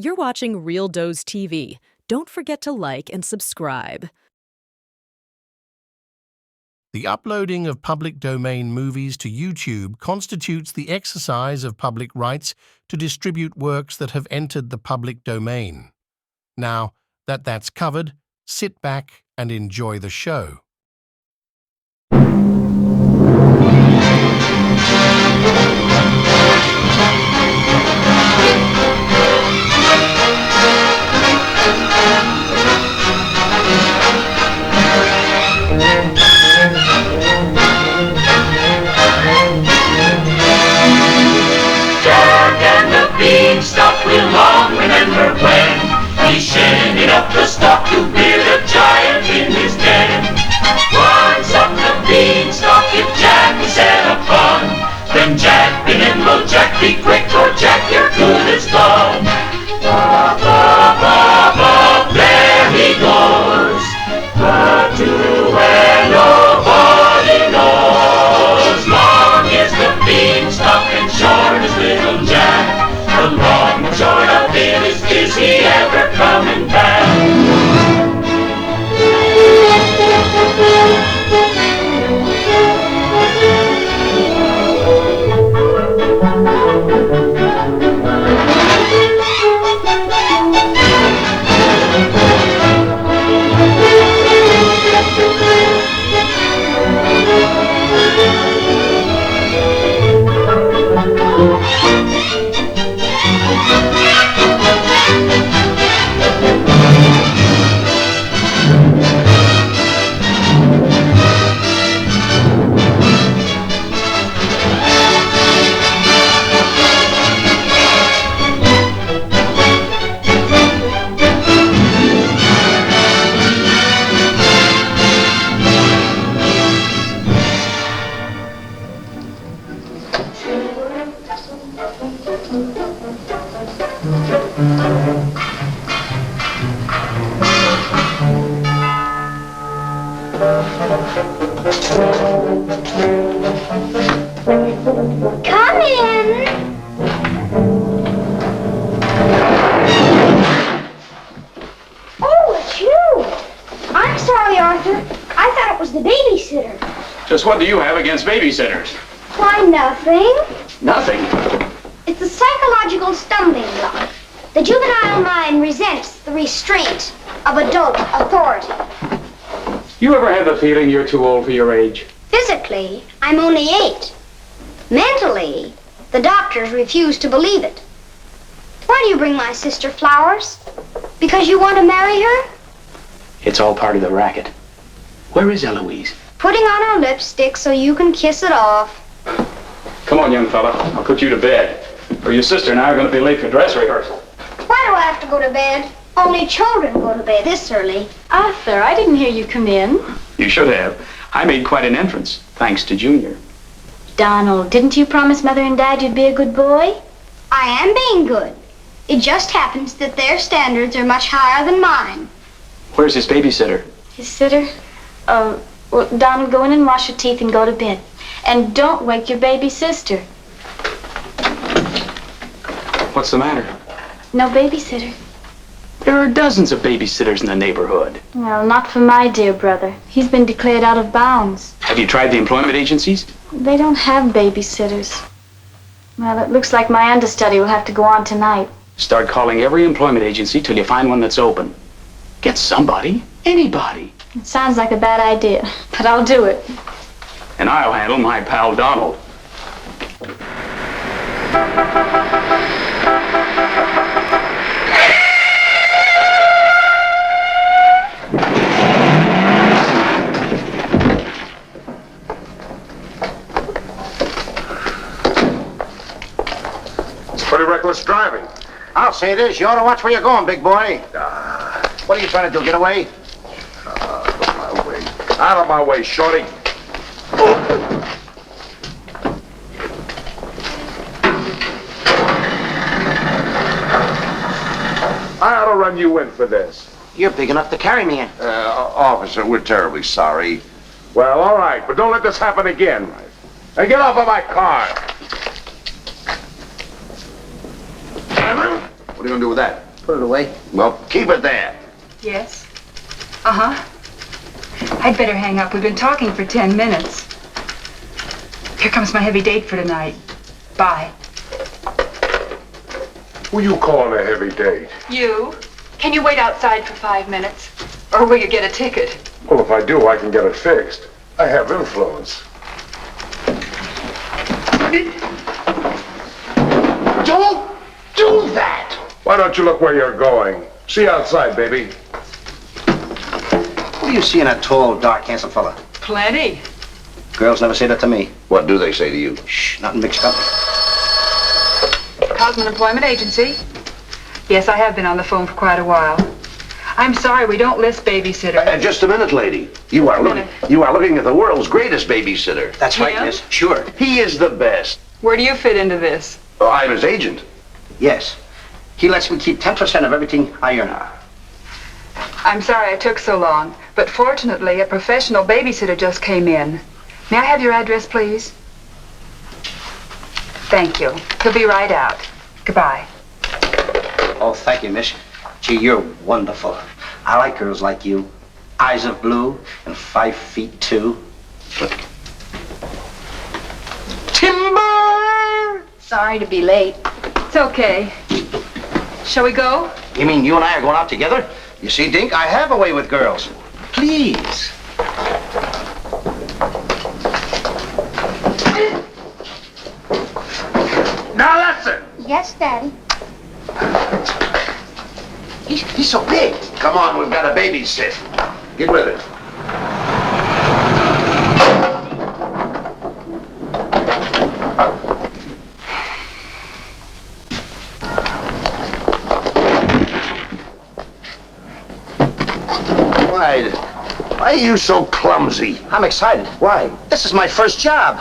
You're watching REELDOZE TV. Don't forget to like and subscribe. The uploading of public domain movies to YouTube constitutes the exercise of public rights to distribute works that have entered the public domain. Now that that's covered, sit back and enjoy the show. Jack and the Beanstalk will long remember when he shinnied up the stalk to bear the giant in his den. Once up the beanstalk, if Jack is set upon, then Jack be nimble, Jack be quick, for Jack your good is gone. Ba ba ba ba, there he goes, but to where nobody knows. Long is the beanstalk and short is little Jack. The long and short of it is he ever coming back? Come in. Oh, it's you. I'm sorry, Arthur. I thought it was the babysitter. Just what do you have against babysitters? Why, nothing. Nothing. It's a psychological stumbling block. The juvenile mind resents the restraint of adult authority. You ever have the feeling you're too old for your age? Physically, I'm only 8. Mentally, the doctors refuse to believe it. Why do you bring my sister flowers? Because you want to marry her? It's all part of the racket. Where is Eloise? Putting on her lipstick so you can kiss it off. Come on, young fella. I'll put you to bed. Or your sister and I are going to be late for dress rehearsal. Why do I have to go to bed? Only children go to bed this early. Arthur, I didn't hear you come in. You should have. I made quite an entrance, thanks to Junior. Donald, didn't you promise Mother and Dad you'd be a good boy? I am being good. It just happens that their standards are much higher than mine. Where's his babysitter? His sitter? Well, Donald, go in and wash your teeth and go to bed. And don't wake your baby sister. What's the matter? No babysitter. There are dozens of babysitters in the neighborhood. Well, not for my dear brother. He's been declared out of bounds. Have you tried the employment agencies? They don't have babysitters. Well, it looks like my understudy will have to go on tonight. Start calling every employment agency till you find one that's open. Get somebody, anybody. It sounds like a bad idea, but I'll do it. And I'll handle my pal Donald. Pretty reckless driving. I'll say it is. You ought to watch where you're going, big boy. What are you trying to do, get away? Out of my way. Out of my way, shorty. I ought to run you in for this. You're big enough to carry me in. Officer, we're terribly sorry. Well, all right, but don't let this happen again. Hey, get off of my car. What are you going to do with that? Put it away. Well, keep it there. Yes? Uh-huh. I'd better hang up. We've been talking for 10 minutes. Here comes my heavy date for tonight. Bye. Who you calling a heavy date? You? Can you wait outside for 5 minutes? Or will you get a ticket? Well, if I do, I can get it fixed. I have influence. Don't do that! Why don't you look where you're going? See you outside, baby. What do you see in a tall, dark, handsome fella? Plenty. Girls never say that to me. What do they say to you? Shh, not in mixed company. Cosman Employment Agency. Yes, I have been on the phone for quite a while. I'm sorry, we don't list babysitters. Just a minute, lady. You are looking at the world's greatest babysitter. That's right, Him? miss. Sure. He is the best. Where do you fit into this? Oh, I'm his agent. Yes. He lets me keep 10% of everything I earn. I'm sorry I took so long, but fortunately a professional babysitter just came in. May I have your address, please? Thank you. He'll be right out. Goodbye. Oh, thank you, miss. Gee, you're wonderful. I like girls like you. Eyes of blue and 5 feet 2. Timber! Sorry to be late. It's okay. Shall we go? You mean you and I are going out together? You see, Dink, I have a way with girls. Please. Now listen. Yes, Daddy. He's so big. Come on, we've got a babysit. Get with it. Why are you so clumsy? I'm excited. Why? This is my first job.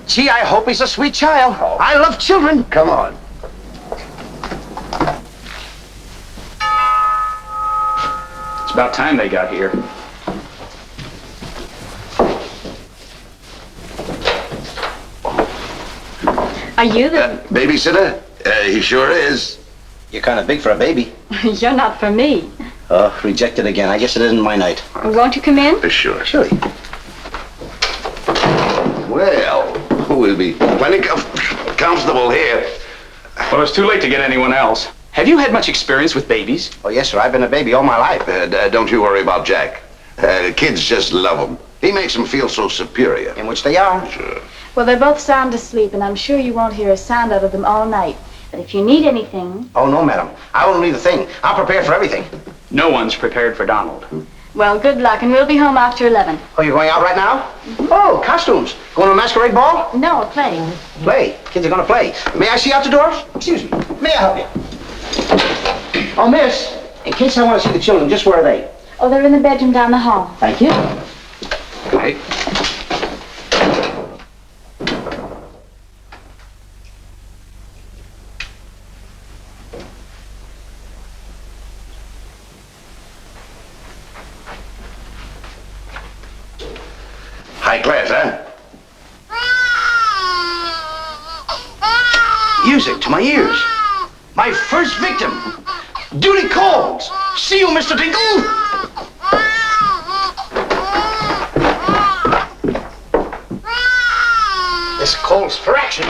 Gee, I hope he's a sweet child. Oh. I love children. Come on. It's about time they got here. Are you the... Babysitter? He sure is. You're kind of big for a baby. You're not for me. Oh, rejected again. I guess it isn't my night. Won't you come in? Sure. Sure. Well, we'll be plenty comfortable here. Well, it's too late to get anyone else. Have you had much experience with babies? Oh, yes, sir. I've been a baby all my life. Don't you worry about Jack. Kids just love him. He makes them feel so superior. In which they are. Sure. Well, they're both sound asleep, and I'm sure you won't hear a sound out of them all night. But if you need anything... Oh, no, madam. I won't need a thing. I'm prepared for everything. No one's prepared for Donald. Well, good luck, and we'll be home after 11. Oh, you're going out right now? Oh, costumes. Going to a masquerade ball? No, a play. Play. Kids are going to play. May I see out the doors? Excuse me. May I help you? Oh, miss, in case I want to see the children, just where are they? Oh, they're in the bedroom down the hall. Thank you. Hey. High class, huh? Music to my ears. My first victim. Duty calls. See you, Mr. Dinkel. This calls for action.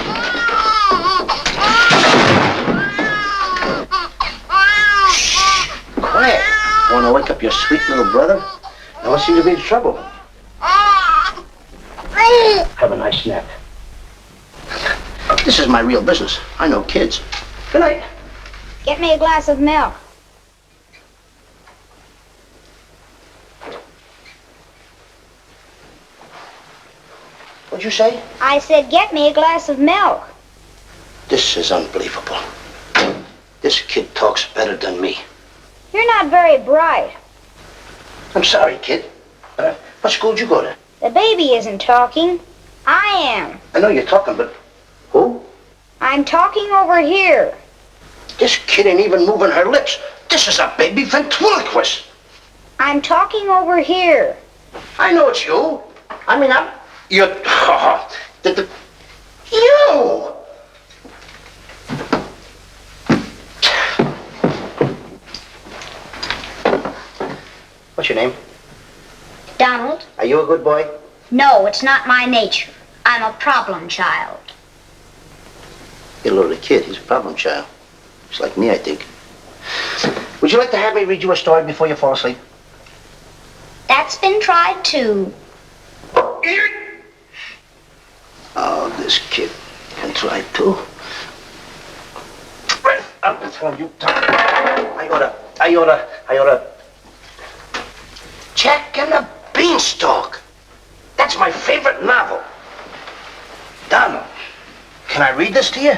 Shh. Quiet. Want to wake up your sweet little brother? No one seems to be in trouble. Have a nice nap. This is my real business. I know kids. Good night. Get me a glass of milk. What'd you say? I said, get me a glass of milk. This is unbelievable. This kid talks better than me. You're not very bright. I'm sorry, kid. What school did you go to? The baby isn't talking. I am. I know you're talking, but who? I'm talking over here. This kid ain't even moving her lips. This is a baby ventriloquist. I'm talking over here. I know it's you. I mean, you're... You! What's your name? Donald? Are you a good boy? No, it's not my nature. I'm a problem child. You're a little kid. He's a problem child. He's like me, I think. Would you like to have me read you a story before you fall asleep? That's been tried too. Oh, this kid can try too. I'm telling you, Tom. I oughta. Jack and the Beanstalk. That's my favorite novel. Donald, can I read this to you?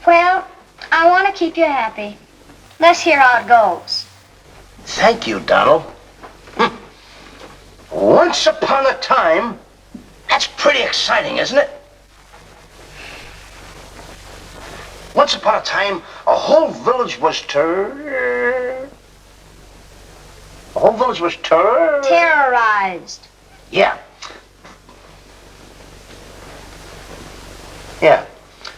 Well, I want to keep you happy. Let's hear how it goes. Thank you, Donald. Once upon a time. That's pretty exciting, isn't it? Once upon a time, a whole village was Terrorized. Yeah. Yeah.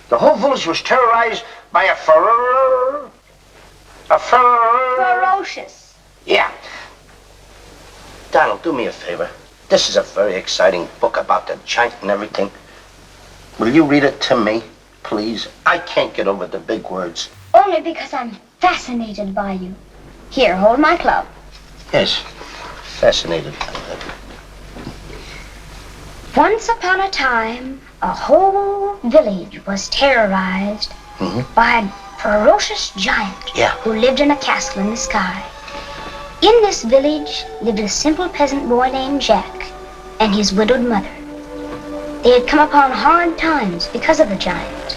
The whole village was terrorized by a Ferocious. Yeah. Donald, do me a favor. This is a very exciting book about the giant and everything. Will you read it to me, please? I can't get over the big words. Only because I'm fascinated by you. Here, hold my club. Yes, fascinated. Once upon a time, a whole village was terrorized by a ferocious giant who lived in a castle in the sky. In this village lived a simple peasant boy named Jack and his widowed mother. They had come upon hard times because of the giant.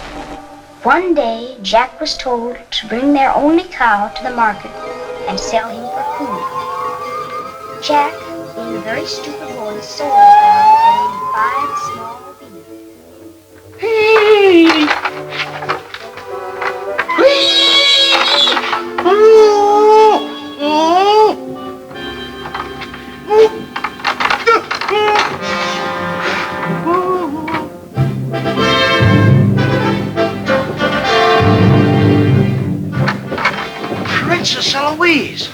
One day, Jack was told to bring their only cow to the market and sell him for food. Jack, being a very stupid boy, sold the cow for only 5 small beans. Princess Eloise.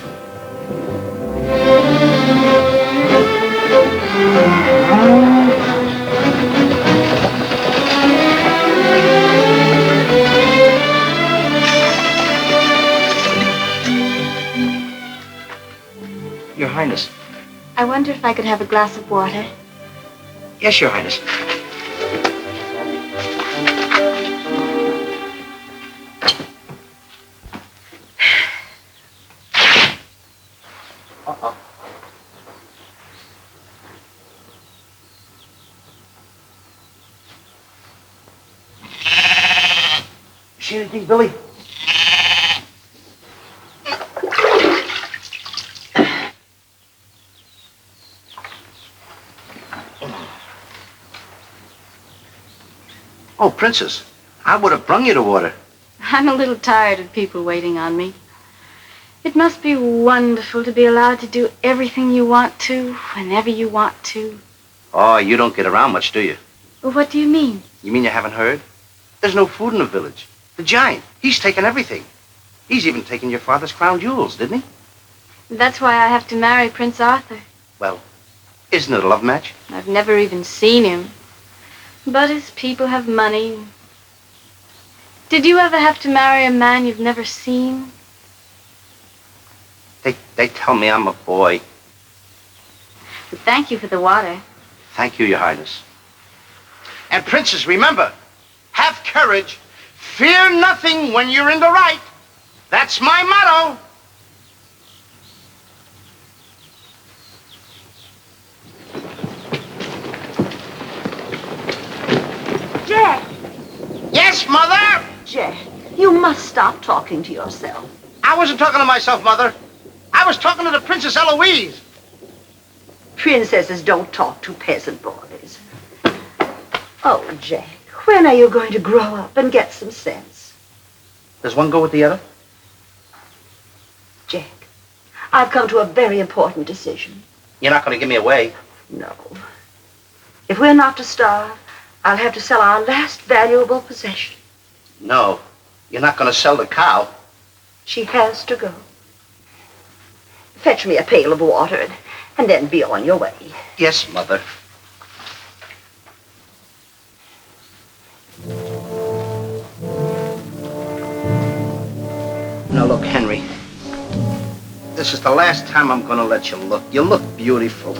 Your Highness. I wonder if I could have a glass of water. Yes, Your Highness. See anything, Billy? Oh, Princess, I would have brung you the water. I'm a little tired of people waiting on me. It must be wonderful to be allowed to do everything you want to, whenever you want to. Oh, you don't get around much, do you? Well, what do you mean? You mean you haven't heard? There's no food in the village. The giant, he's taken everything. He's even taken your father's crown jewels, didn't he? That's why I have to marry Prince Arthur. Well, isn't it a love match? I've never even seen him. But his people have money. Did you ever have to marry a man you've never seen? They tell me I'm a boy. But thank you for the water. Thank you, Your Highness. And Princess, remember, have courage. Fear nothing when you're in the right. That's my motto. Jack! Yes, Mother? Jack, you must stop talking to yourself. I wasn't talking to myself, Mother. I was talking to the Princess Eloise. Princesses don't talk to peasant boys. Oh, Jack, when are you going to grow up and get some sense? Does one go with the other? Jack, I've come to a very important decision. You're not going to give me away. No. If we're not to starve, I'll have to sell our last valuable possession. No, you're not going to sell the cow. She has to go. Fetch me a pail of water and then be on your way. Yes, Mother. Now look, Henry. This is the last time I'm gonna let you look. You look beautiful.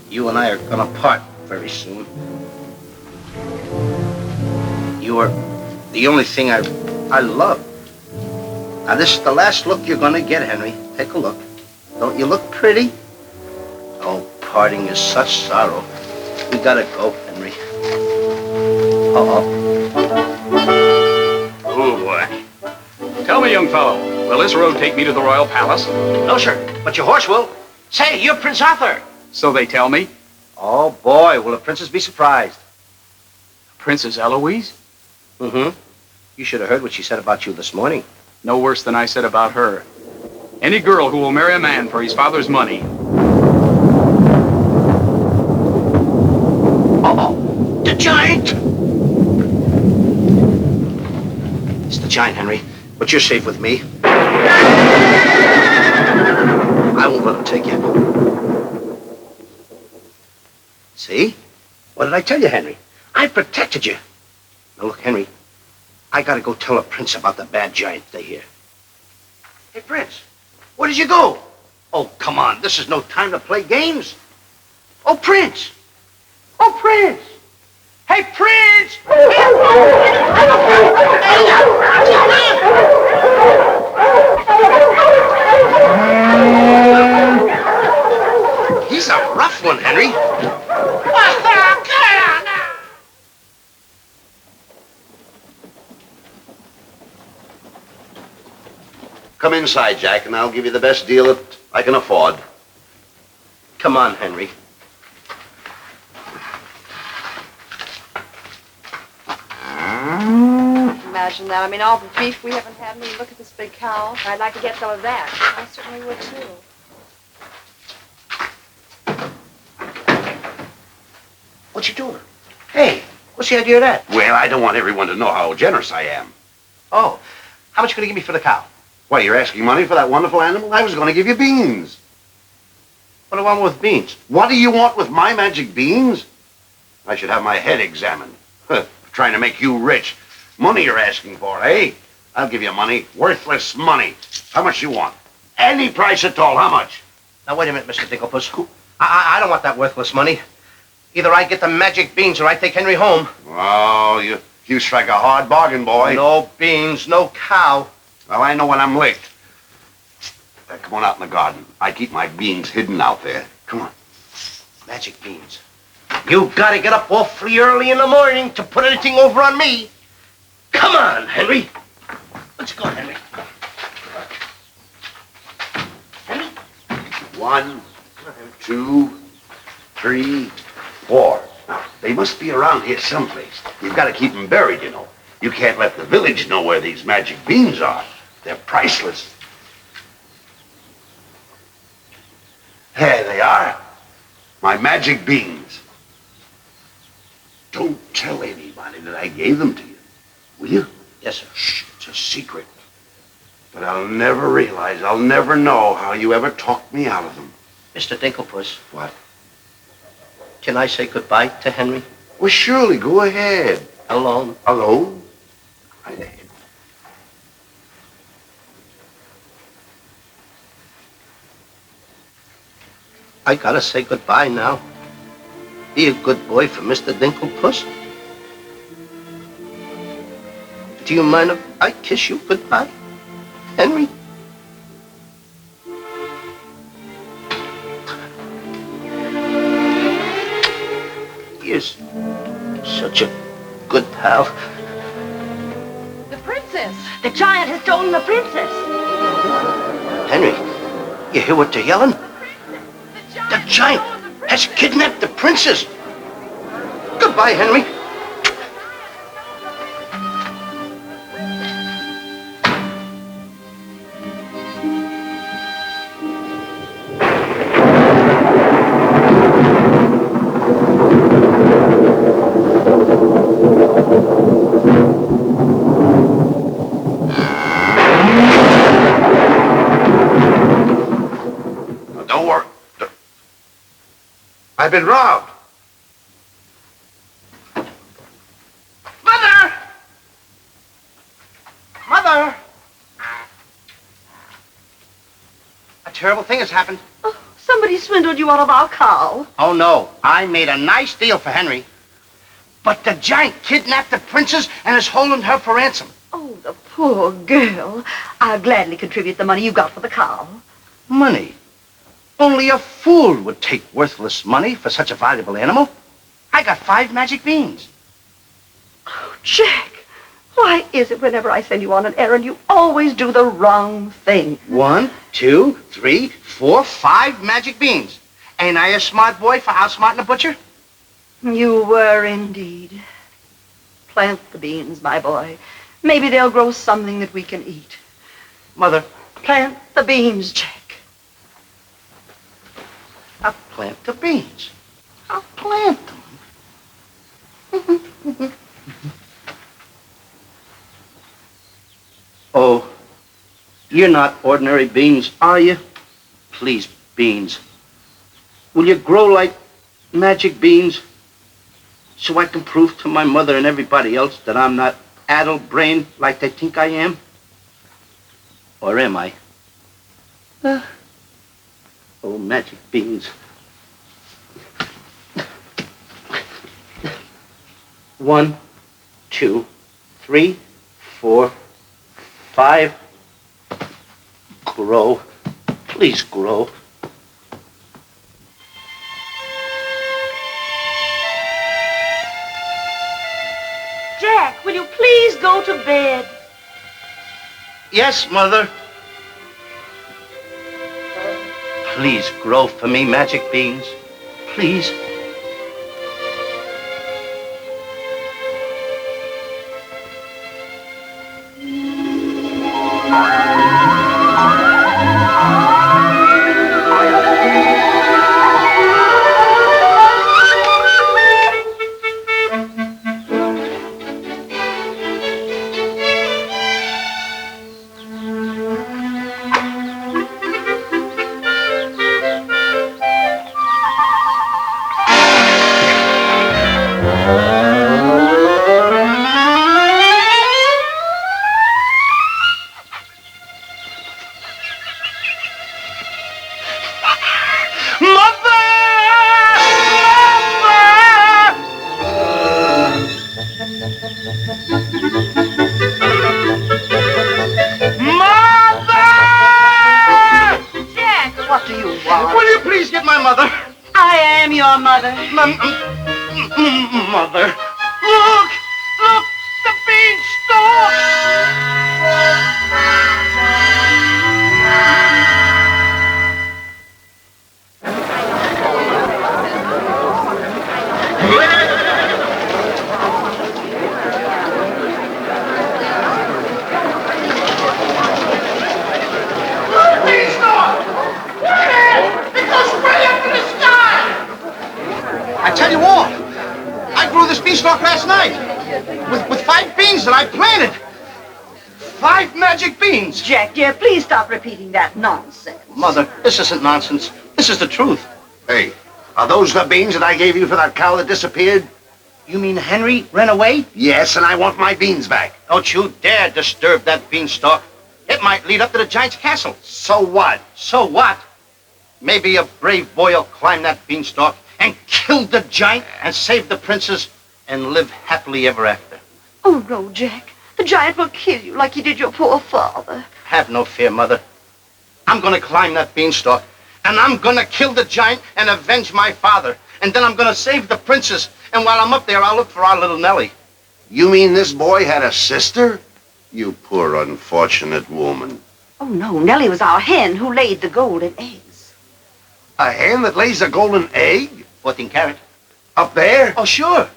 You and I are gonna part very soon. You are the only thing I love. Now this is the last look you're gonna get, Henry. Take a look. Don't you look pretty? Oh, parting is such sorrow. We gotta go, Henry. Uh-oh. Oh, boy. Tell me, young fellow, will this road take me to the royal palace? No, sir, but your horse will. Say, you're Prince Arthur. So they tell me. Oh, boy, will the princess be surprised. Princess Eloise? Mm-hmm. You should have heard what she said about you this morning. No worse than I said about her. Any girl who will marry a man for his father's money. Uh-oh. The giant! It's the giant, Henry. But you're safe with me. I won't let him take you. See? What did I tell you, Henry? I protected you. Now look, Henry, I gotta go tell a prince about the bad giant they hear. Hey, Prince, where did you go? Oh, come on, this is no time to play games. Oh, Prince! Oh, Prince! Hey, Prince! He's a rough one, Henry. Come inside, Jack, and I'll give you the best deal that I can afford. Come on, Henry. Imagine that. I mean, all the beef we haven't had. I mean, look at this big cow. I'd like to get some of that. I certainly would, too. What you doing? Hey, what's the idea of that? Well, I don't want everyone to know how generous I am. Oh, how much you gonna give me for the cow? Why, you're asking money for that wonderful animal? I was going to give you beans. What do I want with beans? What do you want with my magic beans? I should have my head examined. Trying to make you rich. Money you're asking for, eh? I'll give you money. Worthless money. How much you want? Any price at all. How much? Now, wait a minute, Mr. Dinkelpuss. I don't want that worthless money. Either I get the magic beans or I take Henry home. Oh, you strike a hard bargain, boy. No beans, no cow. Well, I know when I'm licked. Come on out in the garden. I keep my beans hidden out there. Come on. Magic beans. You gotta get up awfully early in the morning to put anything over on me. Come on, Henry. Let's go, Henry. Henry? 1, 2, 3, 4. Now, they must be around here someplace. You've got to keep them buried, you know. You can't let the village know where these magic beans are. They're priceless. There they are. My magic beans. Don't tell anybody that I gave them to you. Will you? Yes, sir. Shh, it's a secret. But I'll never realize, I'll never know how you ever talked me out of them. Mr. Dinkelpuss. What? Can I say goodbye to Henry? Well, surely, go ahead. Alone? Alone? Right ahead. I gotta say goodbye now. Be a good boy for Mr. Dinkelpuss. Do you mind if I kiss you goodbye, Henry? He is such a good pal. The princess. The giant has stolen the princess. Henry, you hear what they're yelling? The giant has kidnapped the princess. Goodbye, Henry. I've been robbed. Mother! Mother! A terrible thing has happened. Oh, somebody swindled you out of our cow. Oh, no. I made a nice deal for Henry. But the giant kidnapped the princess and is holding her for ransom. Oh, the poor girl. I'll gladly contribute the money you got for the cow. Money? Only a fool would take worthless money for such a valuable animal. I got 5 magic beans. Oh, Jack, why is it whenever I send you on an errand, you always do the wrong thing? 1, 2, 3, 4, 5 magic beans. Ain't I a smart boy for outsmarting a butcher? You were indeed. Plant the beans, my boy. Maybe they'll grow something that we can eat. Mother, Plant the beans, Jack. I'll plant the beans. I'll plant them. Oh, you're not ordinary beans, are you? Please, beans. Will you grow like magic beans so I can prove to my mother and everybody else that I'm not addle-brained like they think I am? Or am I? Oh, magic beans. 1, 2, 3, 4, 5. Grow. Please grow. Jack, will you please go to bed? Yes, Mother. Please grow for me, magic beans. Please. Mother, look! Look! The beanstalk! I tell you what, I grew this beanstalk last night with 5 beans that I planted. 5 magic beans. Jack, dear, please stop repeating that nonsense. Mother, this isn't nonsense. This is the truth. Hey, are those the beans that I gave you for that cow that disappeared? You mean Henry ran away? Yes, and I want my beans back. Don't you dare disturb that beanstalk. It might lead up to the giant's castle. So what? So what? Maybe a brave boy will climb that beanstalk and kill the giant and save the princess and live happily ever after. Oh, no, Jack. The giant will kill you like he did your poor father. Have no fear, Mother. I'm going to climb that beanstalk, and I'm going to kill the giant and avenge my father. And then I'm going to save the princess. And while I'm up there, I'll look for our little Nellie. You mean this boy had a sister? You poor unfortunate woman. Oh, no, Nellie was our hen who laid the golden eggs. A hen that lays a golden egg? 14 carat. Up there? Oh, sure.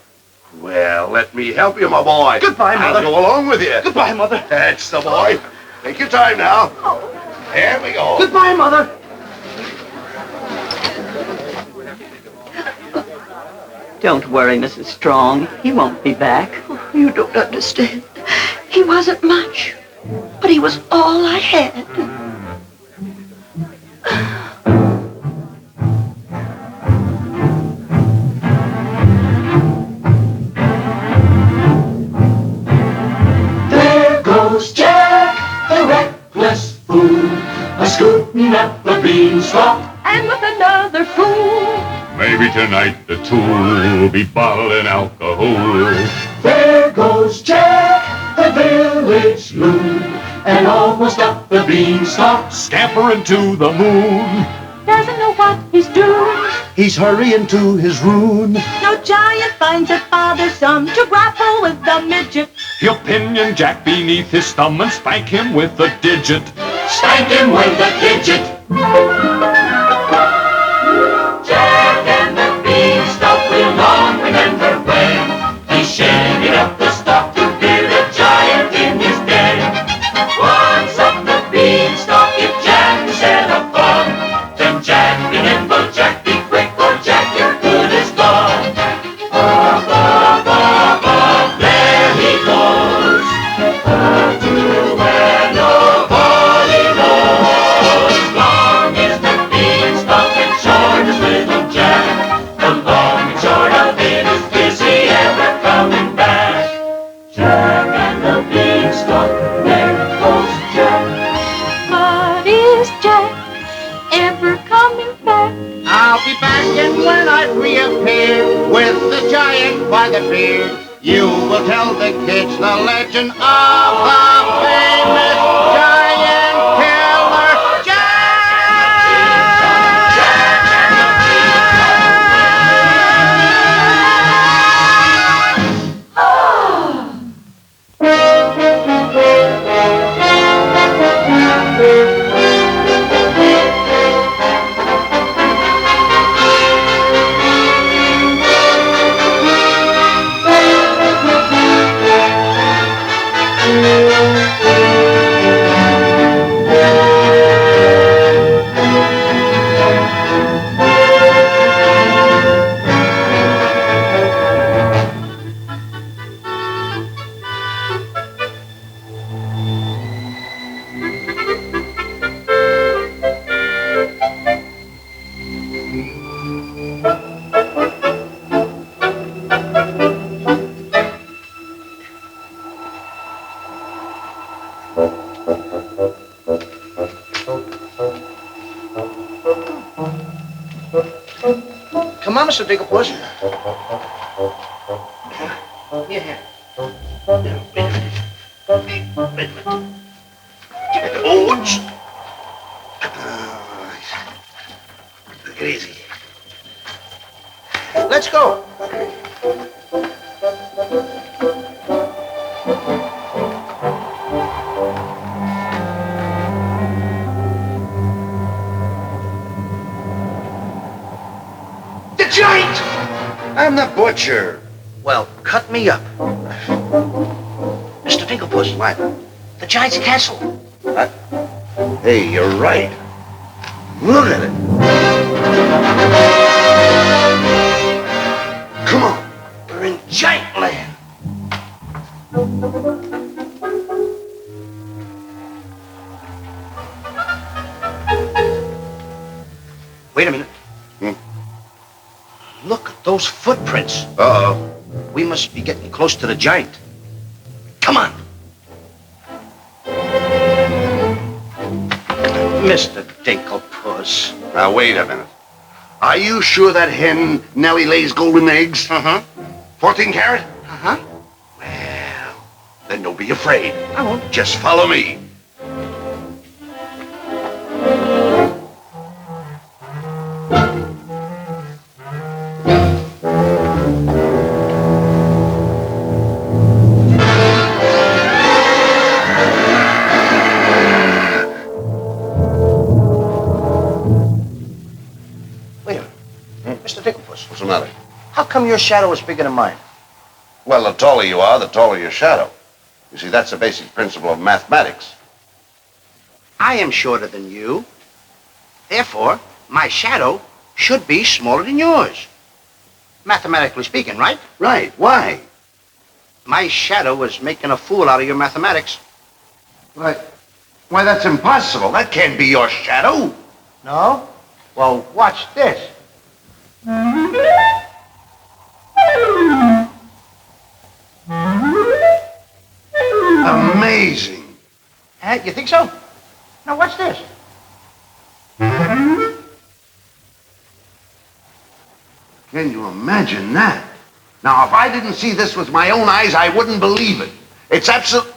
Well, let me help you, my boy. Goodbye, Mother. I'll go along with you. Goodbye, Mother. That's the boy. Take your time now. Oh. Here we go. Goodbye, Mother. Don't worry, Mrs. Strong. He won't be back. Oh, you don't understand. He wasn't much, but he was all I had. best food. A-scootin' up the beanstalk. And with another fool. Maybe tonight the tool will be bottling alcohol. There goes Jack, the village loon, and almost up the beanstalk, Scampering to the moon. Doesn't know what he's doing. He's hurrying to his ruin. No giant finds it bothersome to grapple with the midget. He'll pinion Jack beneath his thumb and spank him with a digit. spank him with a digit. Jack and the Beanstalk will long remember when he shaded up the stalk to hear the giant in his den. Once up the beanstalk, if Jack set a fun, then Jack be nimble, Jack be quick, or Jack your good is gone. Up, up, up, up, there he goes, up to where nobody knows. Long is the beanstalk and short is little Jack. The long and short of it is he ever coming back? Jack and the Beanstalk, there goes Jack. But is Jack ever coming back? I'll be back, and when I reappear with the giant by the beard, you will tell the kids the legend of the famous giant killer Jack. Come on, Mr. Dinkelpuss. Here. Wait a minute. Ouch. Take it easy. Let's go. The giant! I'm the butcher. Well, cut me up. Mr. Dinkelpuss. What? The giant's castle. What? Hey, you're right. Look at it. Come on. We're in giant land. Wait a minute. Look at those footprints. Uh-oh. We must be getting close to the giant. Come on. Mr. Dinkelpuss. Now, wait a minute. Are you sure that hen Nellie lays golden eggs? Uh-huh. 14 carat? Uh-huh. Well, then don't be afraid. I won't. Just follow me. Mr. Dinkelpuss. What's the matter? How come your shadow is bigger than mine? Well, the taller you are, the taller your shadow. You see, that's the basic principle of mathematics. I am shorter than you. Therefore, my shadow should be smaller than yours. Mathematically speaking, right? Right. Why? My shadow is making a fool out of your mathematics. Why, that's impossible. That can't be your shadow. No? Well, watch this. Amazing. You think so? Now, what's this? Can you imagine that? Now, if I didn't see this with my own eyes, I wouldn't believe it. It's absolute...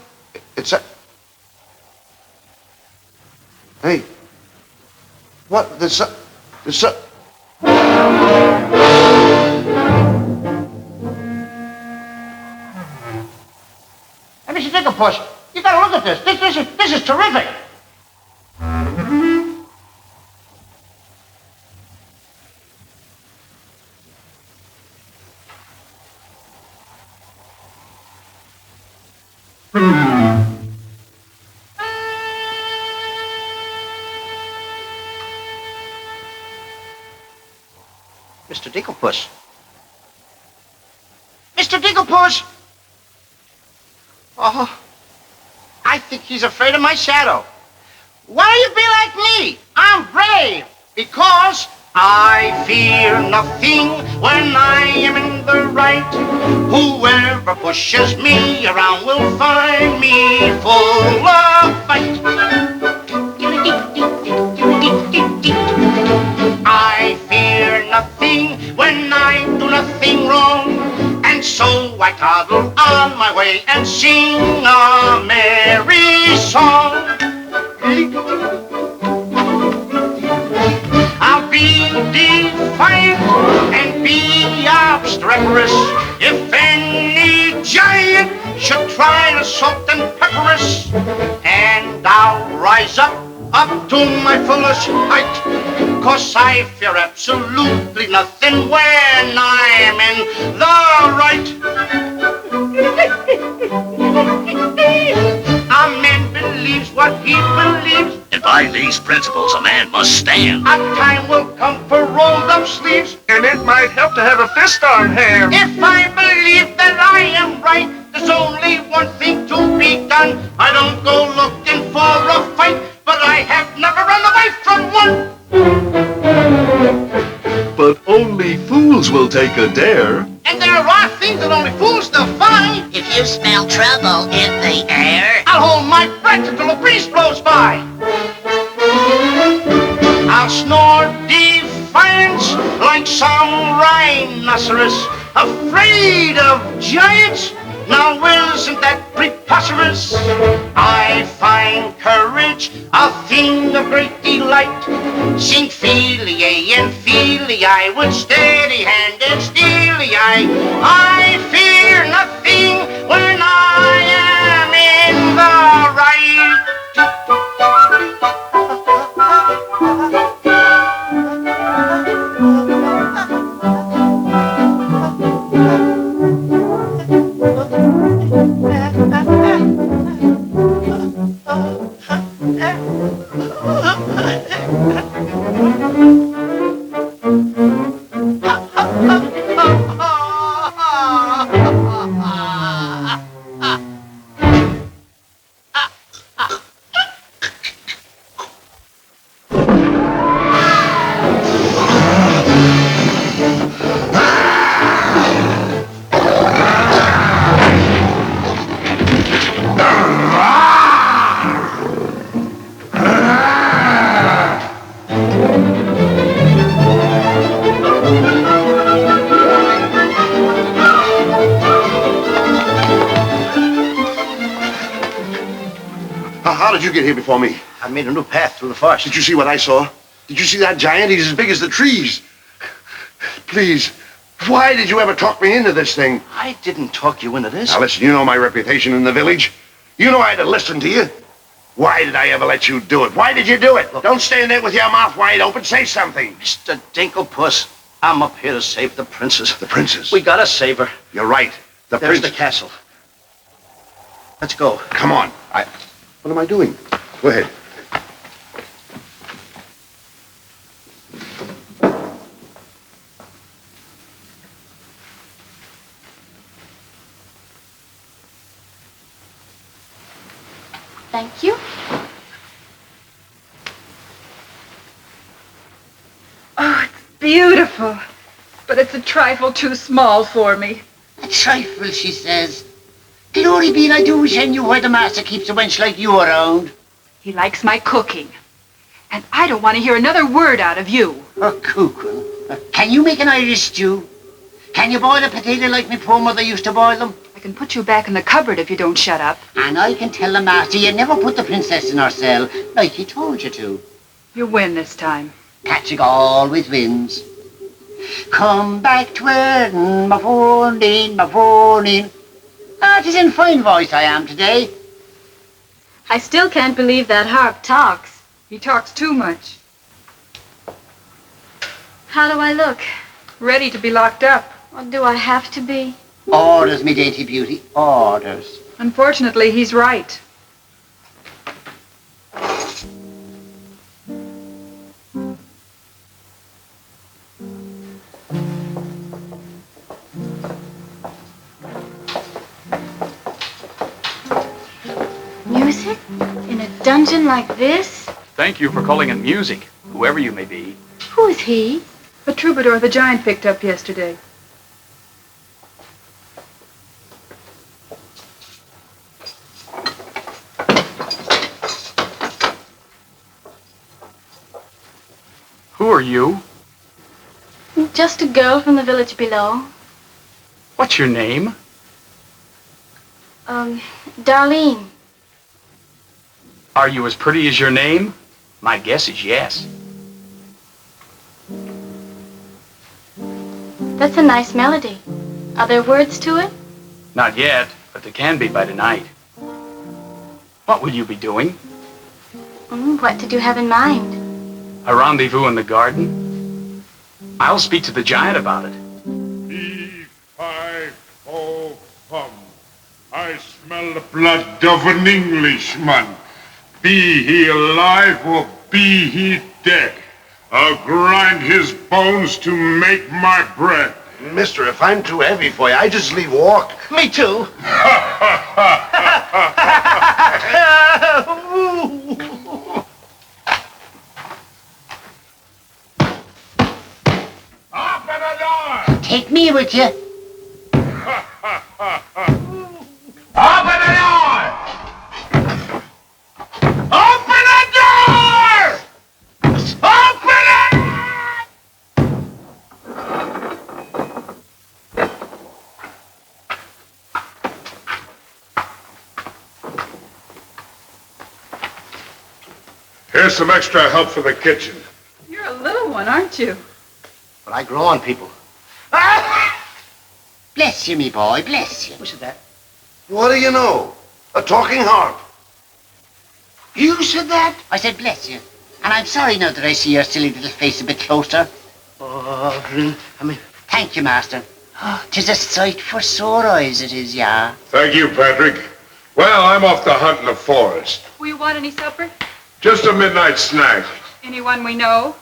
Hey. What? This... Hey, Mr. Dinkelpuss, you gotta look at this. This is terrific. Mr. Dinkelpuss. Mr. Dinkelpuss! Oh, I think he's afraid of my shadow. Why don't you be like me? I'm brave because I fear nothing when I am in the right. Whoever pushes me around will find me full of fight. I fear nothing when I do nothing wrong. And so I toddle on my way and sing a merry song. I'll be defiant and be obstreperous if any giant should try to salt and pepper us. And I'll rise up to my fullest height, 'cause I fear absolutely nothing when I'm in the right. A man believes what he believes, and by these principles a man must stand. A time will come for rolled up sleeves, and it might help to have a fist on hand. If I believe that I am right, there's only one thing to be done. I don't go looking for a fight, but I have never run away from one. But only fools will take a dare. And there are things that only fools defy. If you smell trouble in the air, I'll hold my breath until a breeze blows by. I'll snore defiance like some rhinoceros, afraid of giants. Now isn't that preposterous? I find courage a thing of great delight. Sing Feely and Feely I with steady hand and steely eye. I fear nothing when I am in the right. How did you get here before me? I made a new path through the forest. Did you see what I saw? Did you see that giant? He's as big as the trees. Please, why did you ever talk me into this thing? I didn't talk you into this. Now listen, you know my reputation in the village. You know I had to listen to you. Why did I ever let you do it? Why did you do it? Look, don't stand there with your mouth wide open. Say something. Mr. Dinkelpuss, I'm up here to save the princess. The princess? We gotta save her. You're right. There's the castle. Let's go. Come on. What am I doing? Go ahead. Thank you. Oh, it's beautiful. But it's a trifle too small for me. a trifle, she says. Glory be, I do wish I knew why the master keeps a wench like you around. He likes my cooking. And I don't want to hear another word out of you. Cooking. Can you make an Irish stew? Can you boil a potato like my poor mother used to boil them? I can put you back in the cupboard if you don't shut up. And I can tell the master you never put the princess in her cell like he told you to. You win this time. Patrick always wins. Come back to Erin, my phoning, my phoning. Ah, 'tis in fine voice I am today. I still can't believe that harp talks. He talks too much. How do I look? Ready to be locked up. Or do I have to be? Orders, me dainty beauty, orders. Unfortunately, he's right. Music? In a dungeon like this? Thank you for calling it music, whoever you may be. Who is he? The troubadour the giant picked up yesterday. Who are you? Just a girl from the village below. What's your name? Darlene. Are you as pretty as your name? My guess is yes. That's a nice melody. Are there words to it? Not yet, but there can be by tonight. What will you be doing? What did you have in mind? A rendezvous in the garden? I'll speak to the giant about it. E-5-O hum. I smell the blood of an Englishman. Be he alive or be he dead, I'll grind his bones to make my bread. Mister, if I'm too heavy for you, I just leave walk. Me too. Open the door! Take me with you. Open the door! Open the door! Open it! Here's some extra help for the kitchen. You're a little one, aren't you? But I grow on people. Bless you, me boy, bless you. Who said that? What do you know? A talking harp. You said that? I said bless you. And I'm sorry now that I see your silly little face a bit closer. Oh, Thank you, master. 'Tis a sight for sore eyes, it is, yeah. Thank you, Patrick. Well, I'm off to hunt in the forest. Will you want any supper? Just a midnight snack. Anyone we know?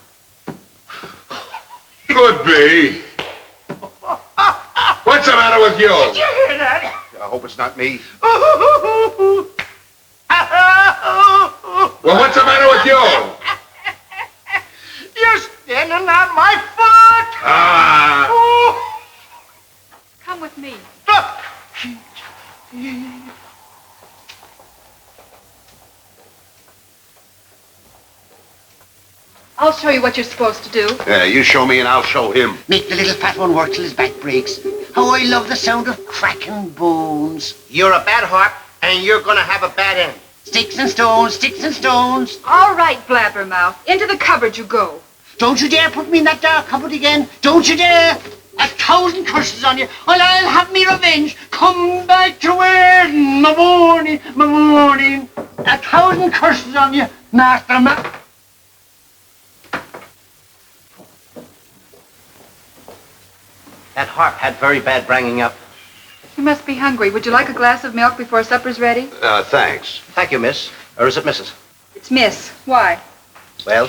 Could be. What's the matter with you? Did you hear that? I hope it's not me. Well, what's the matter with you? You're standing on my foot. Come with me. I'll show you what you're supposed to do. Yeah, you show me and I'll show him. Make the little fat one work till his back breaks. How I love the sound of cracking bones. You're a bad harp, and you're gonna have a bad end. Sticks and stones, sticks and stones. All right, blabbermouth. Into the cupboard you go. Don't you dare put me in that dark cupboard again. Don't you dare. 1,000 curses on you, or I'll have me revenge. Come back to Erin, my morning, my morning. 1,000 curses on you, master. That harp had very bad bringing up. You must be hungry. Would you like a glass of milk before supper's ready? Thanks. Thank you, miss. Or is it Mrs.? It's Miss. Why? Well,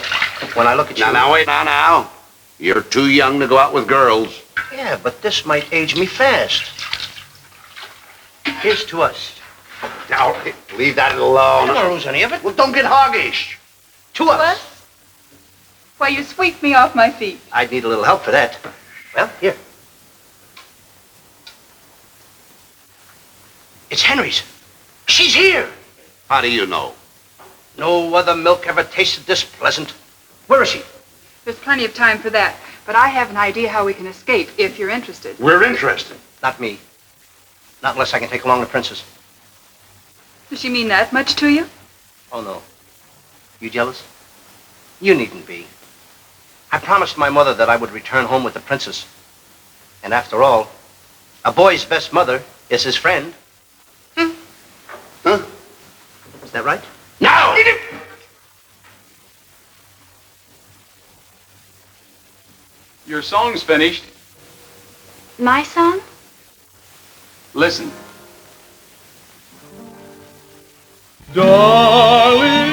when I look at you... Now, wait, now. You're too young to go out with girls. Yeah, but this might age me fast. Here's to us. Now, leave that alone. I don't lose any of it. Well, don't get hoggish. To us. What? Why, you sweep me off my feet. I'd need a little help for that. Well, here. It's Henry's. She's here. How do you know? No other milk ever tasted this pleasant. Where is she? There's plenty of time for that, but I have an idea how we can escape if you're interested. We're interested. Not me. Not unless I can take along the princess. Does she mean that much to you? Oh, no. You jealous? You needn't be. I promised my mother that I would return home with the princess. And after all, a boy's best mother is his friend. Huh? Is that right? No! Your song's finished. My song? Listen. Darling,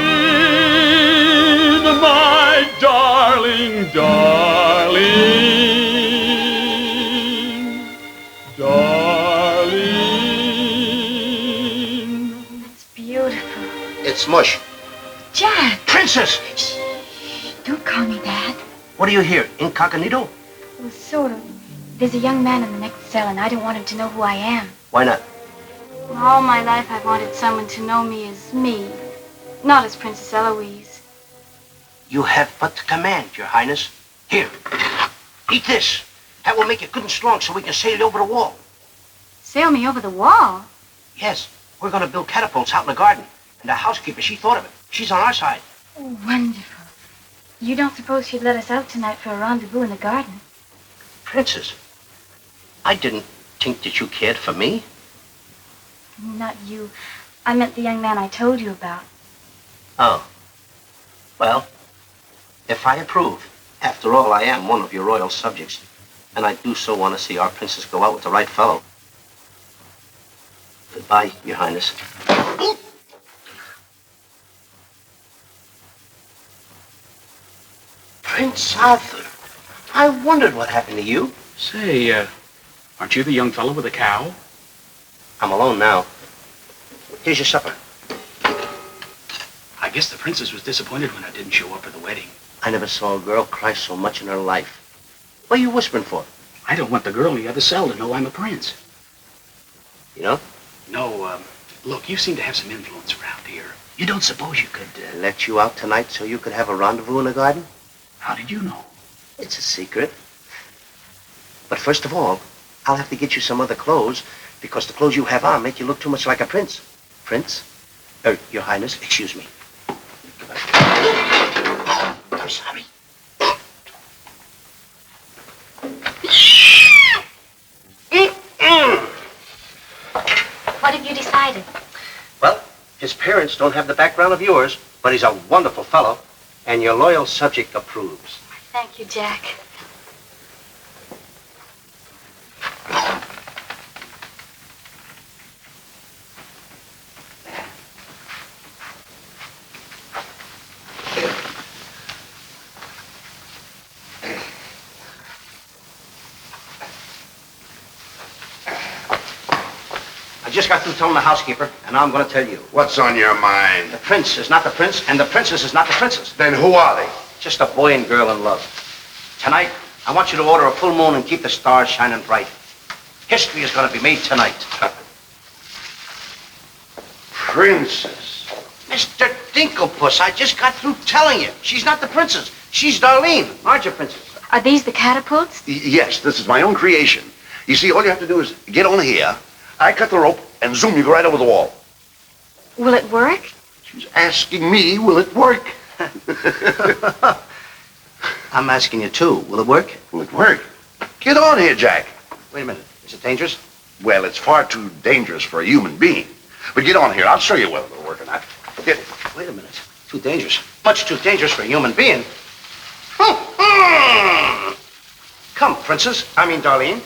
my darling, darling, darling. It's beautiful. It's mush. Jack! Princess! Shh. Don't call me that. What do you hear? Incognito? Well, sort of. There's a young man in the next cell, and I don't want him to know who I am. Why not? All my life I've wanted someone to know me as me, not as Princess Eloise. You have but to command, Your Highness. Here, eat this. That will make you good and strong so we can sail you over the wall. Sail me over the wall? Yes, we're going to build catapults out in the garden. And the housekeeper, she thought of it. She's on our side. Oh, wonderful. You don't suppose she'd let us out tonight for a rendezvous in the garden? Princess, I didn't think that you cared for me. Not you. I meant the young man I told you about. Oh. Well, if I approve, after all, I am one of your royal subjects, and I do so want to see our princess go out with the right fellow. Goodbye, Your Highness. Prince Arthur, I wondered what happened to you. Say, aren't you the young fellow with the cow? I'm alone now. Here's your supper. I guess the princess was disappointed when I didn't show up for the wedding. I never saw a girl cry so much in her life. What are you whispering for? I don't want the girl in the other cell to know I'm a prince. You know? No, look, you seem to have some influence around here. You don't suppose you could... let you out tonight so you could have a rendezvous in the garden? How did you know? It's a secret. But first of all, I'll have to get you some other clothes, because the clothes you have on make you look too much like a prince. Prince? Your Highness, excuse me. I'm sorry. What have you decided? Well, his parents don't have the background of yours, but he's a wonderful fellow, and your loyal subject approves. Thank you, Jack. I just got through telling the housekeeper, and now I'm going to tell you. What's on your mind? The prince is not the prince, and the princess is not the princess. Then who are they? Just a boy and girl in love. Tonight, I want you to order a full moon and keep the stars shining bright. History is going to be made tonight. Princess. Mr. Dinkelpuss, I just got through telling you. She's not the princess. She's Darlene. Aren't you, princess? Are these the catapults? Yes, this is my own creation. You see, all you have to do is get on here, I cut the rope, and zoom, you go right over the wall. Will it work? She's asking me, will it work? I'm asking you, too. Will it work? Will it work? Get on here, Jack. Wait a minute. Is it dangerous? Well, it's far too dangerous for a human being. But get on here. I'll show you whether it'll work or not. Get. Wait a minute. Too dangerous. Much too dangerous for a human being. Come, princess. I mean, Darlene.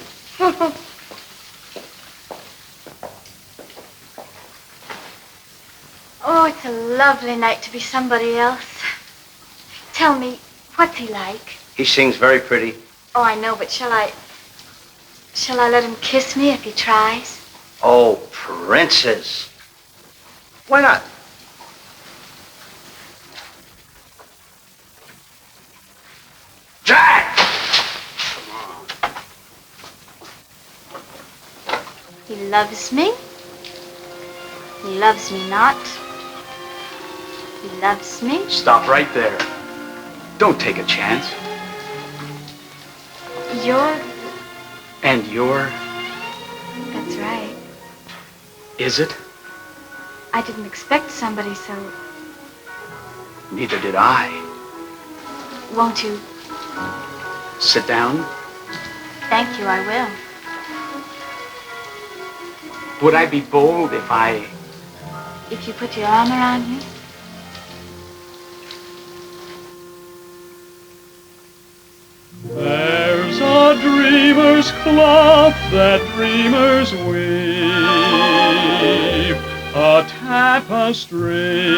Oh, it's a lovely night to be somebody else. Tell me, what's he like? He sings very pretty. Oh, I know, but shall I let him kiss me if he tries? Oh, princess. Why not? Jack! He loves me. He loves me not. He loves me. Stop right there. Don't take a chance. And you're... That's right. Is it? I didn't expect somebody so... Neither did I. Won't you? Sit down. Thank you, I will. Would I be bold if I... If you put your arm around me? There's a dreamer's cloth that dreamers weave, a tapestry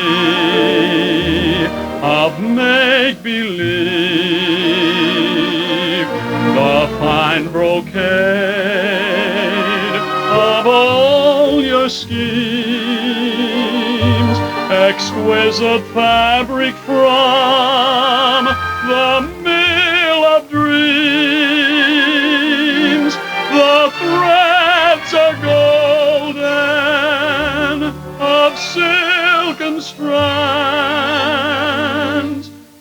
of make-believe, the fine brocade of all your schemes, exquisite fabric from the mill of dreams. The threads are golden, of silken strands,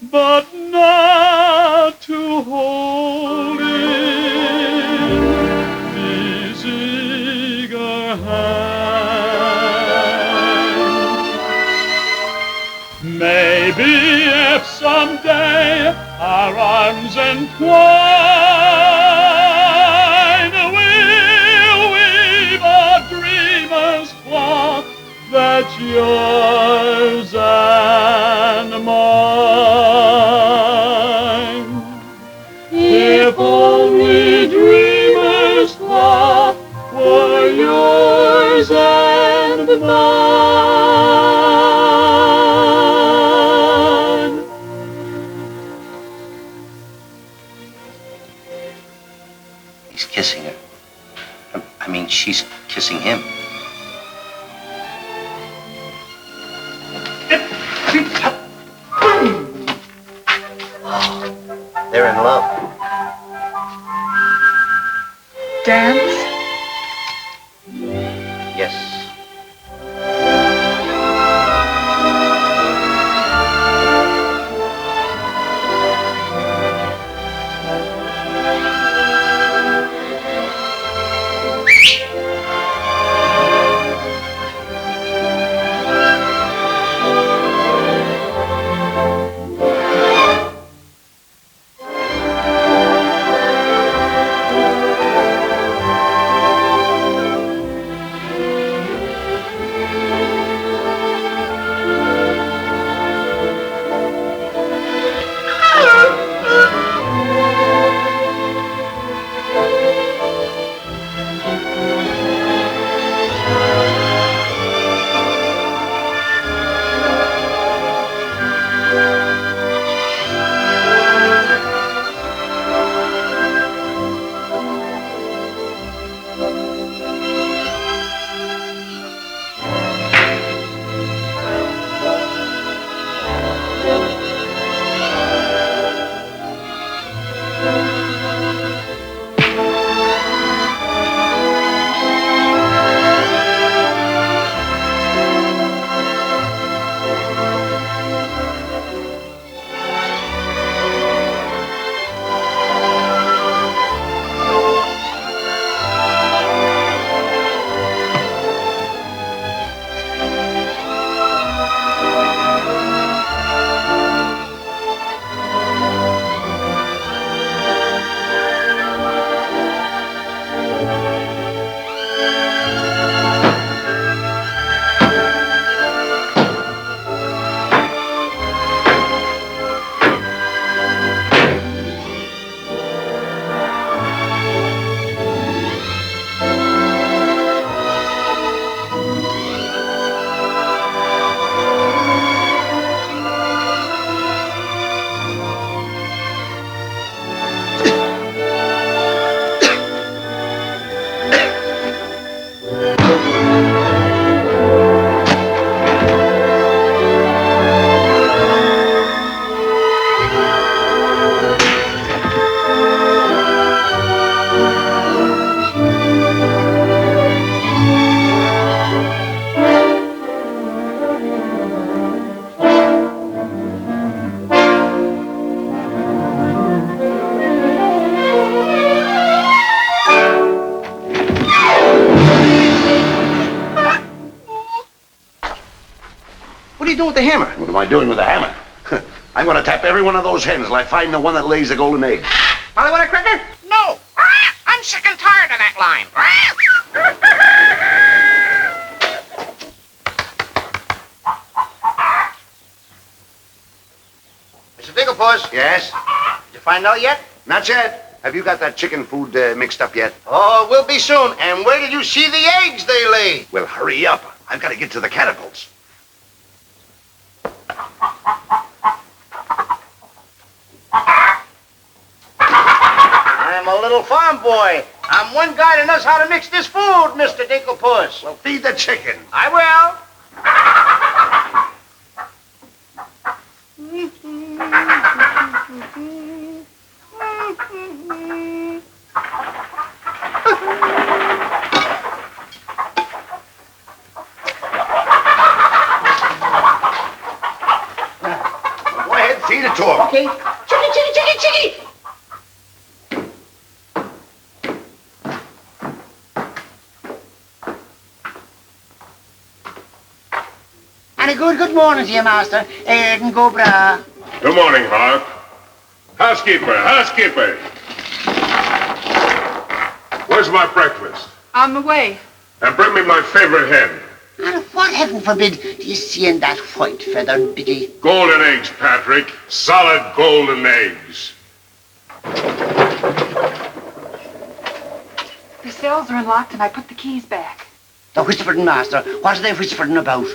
but not to hold in these eager hands. Maybe if someday our arms entwine, we'll weave a dreamer's cloth that's yours and mine. If only dreamer's cloth were yours and mine. He's kissing her. I mean, she's kissing him. They're in love. Dance? Yes. with the hammer? What am I doing with the hammer? I'm going to tap every one of those hens till I find the one that lays the golden egg. Molly, want a cracker? No. I'm sick and tired of that line. Mr. Dinkelpuss. Yes? Did you find out yet? Not yet. Have you got that chicken food mixed up yet? Oh, we'll be soon. And where did you see the eggs they lay? Well, hurry up. I've got to get to the catapults. I'm a little farm boy. I'm one guy that knows how to mix this food, Mr. Dinkelpuss. Well, feed the chicken. I will. Go ahead, feed it to him. Okay. Chicky. And a good morning to you, master. Airden go bra. Good morning, Harp. Housekeeper. Where's my breakfast? On the way. And bring me my favorite hen. And what, heaven forbid, do you see in that white feathered biddy? Golden eggs, Patrick. Solid golden eggs. The cells are unlocked and I put the keys back. The whispering master. What are they whispering about?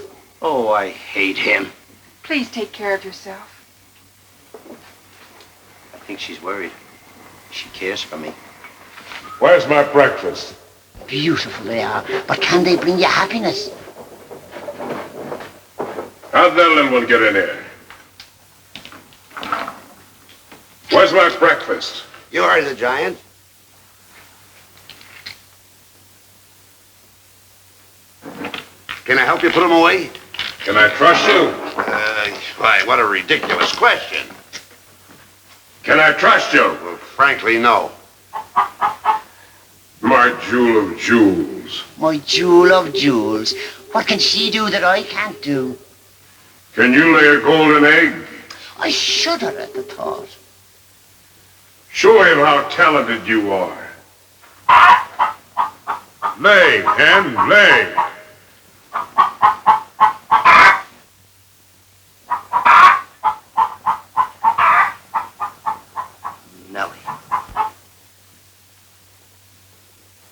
Oh, I hate him. Please take care of yourself. I think she's worried. She cares for me. Where's my breakfast? Beautiful they are, but can they bring you happiness? How'd that little one get in here? Where's my breakfast? You are the giant. Can I help you put them away? Can I trust you? Why, what a ridiculous question. Can I trust you? Well, frankly, no. My jewel of jewels. My jewel of jewels. What can she do that I can't do? Can you lay a golden egg? I shudder at the thought. Show him how talented you are. Lay, hen, lay. Nellie.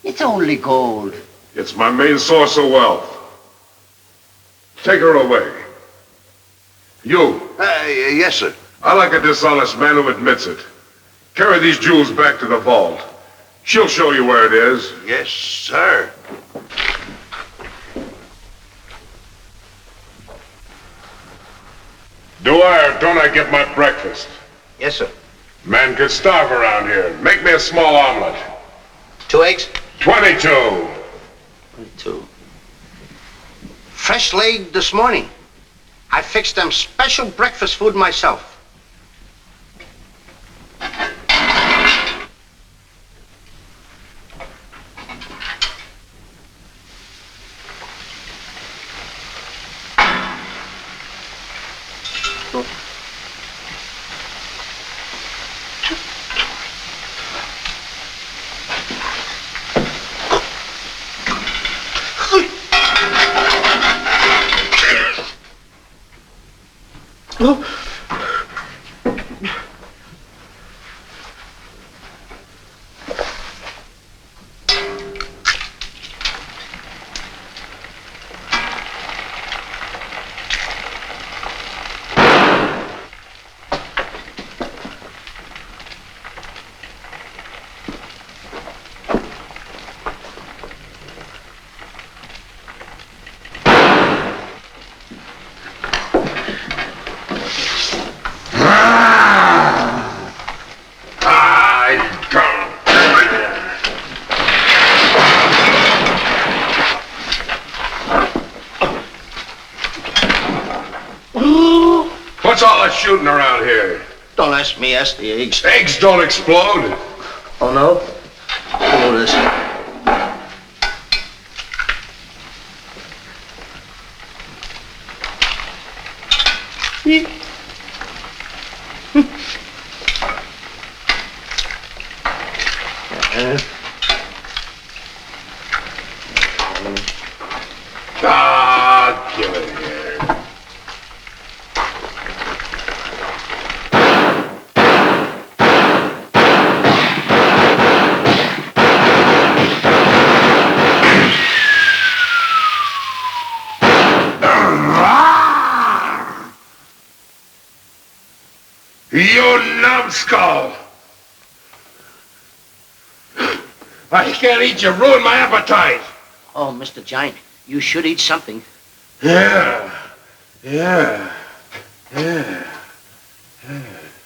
It's only gold. It's my main source of wealth. Take her away. You. Yes, sir. I like a dishonest man who admits it. Carry these jewels back to the vault. She'll show you where it is. Yes, sir. Do I or don't I get my breakfast? Yes, sir. Man could starve around here. Make me a small omelet. 2 eggs? 22. 22. Fresh laid this morning. I fixed them special breakfast food myself. What's all that shooting around here? Don't ask me, ask the eggs. Eggs don't explode. Oh, no? Oh, this. Ah, give it here. You numbskull! I can't eat you. Ruin my appetite. Oh, Mr. Giant, you should eat something. Yeah.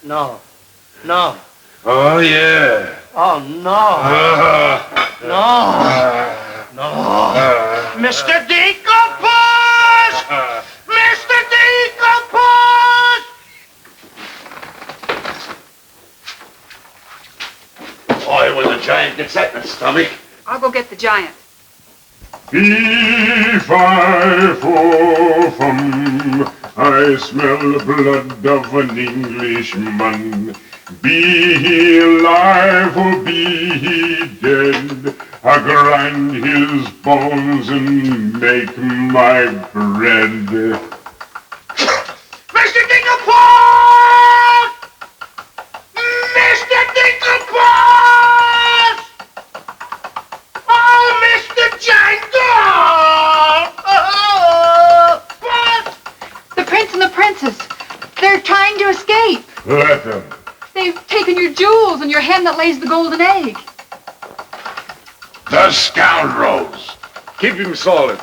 No. No. Oh, yeah. Oh, no. No. Mr. Dinkelpuss! Mr. Dinkelpuss! Boy, when the giant gets that in his stomach. I'll go get the giant. Fee-fi-fo-fum, I smell the blood of an Englishman. Be he alive or be he dead, I grind his bones and make my bread. Mr. Dinkelpuss! Mr. Dinkelpuss! Oh, Mr. Giant! The prince and the princess. They're trying to escape. Let them. They've taken your jewels and your hen that lays the golden egg. The scoundrels! Keep him solid.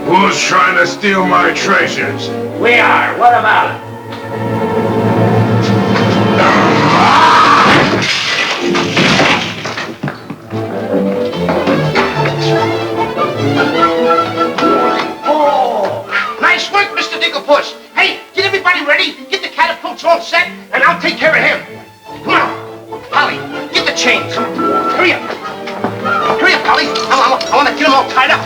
Who's trying to steal my treasures? We are. What about it? Oh, nice work, Mr. Dinkelpuss. Hey, get everybody ready. Get the catapults all set, and I'll take care of him. Come on. Polly, get the chains. Come on. Hurry up. Hurry up, Polly. I want to get them all tied up.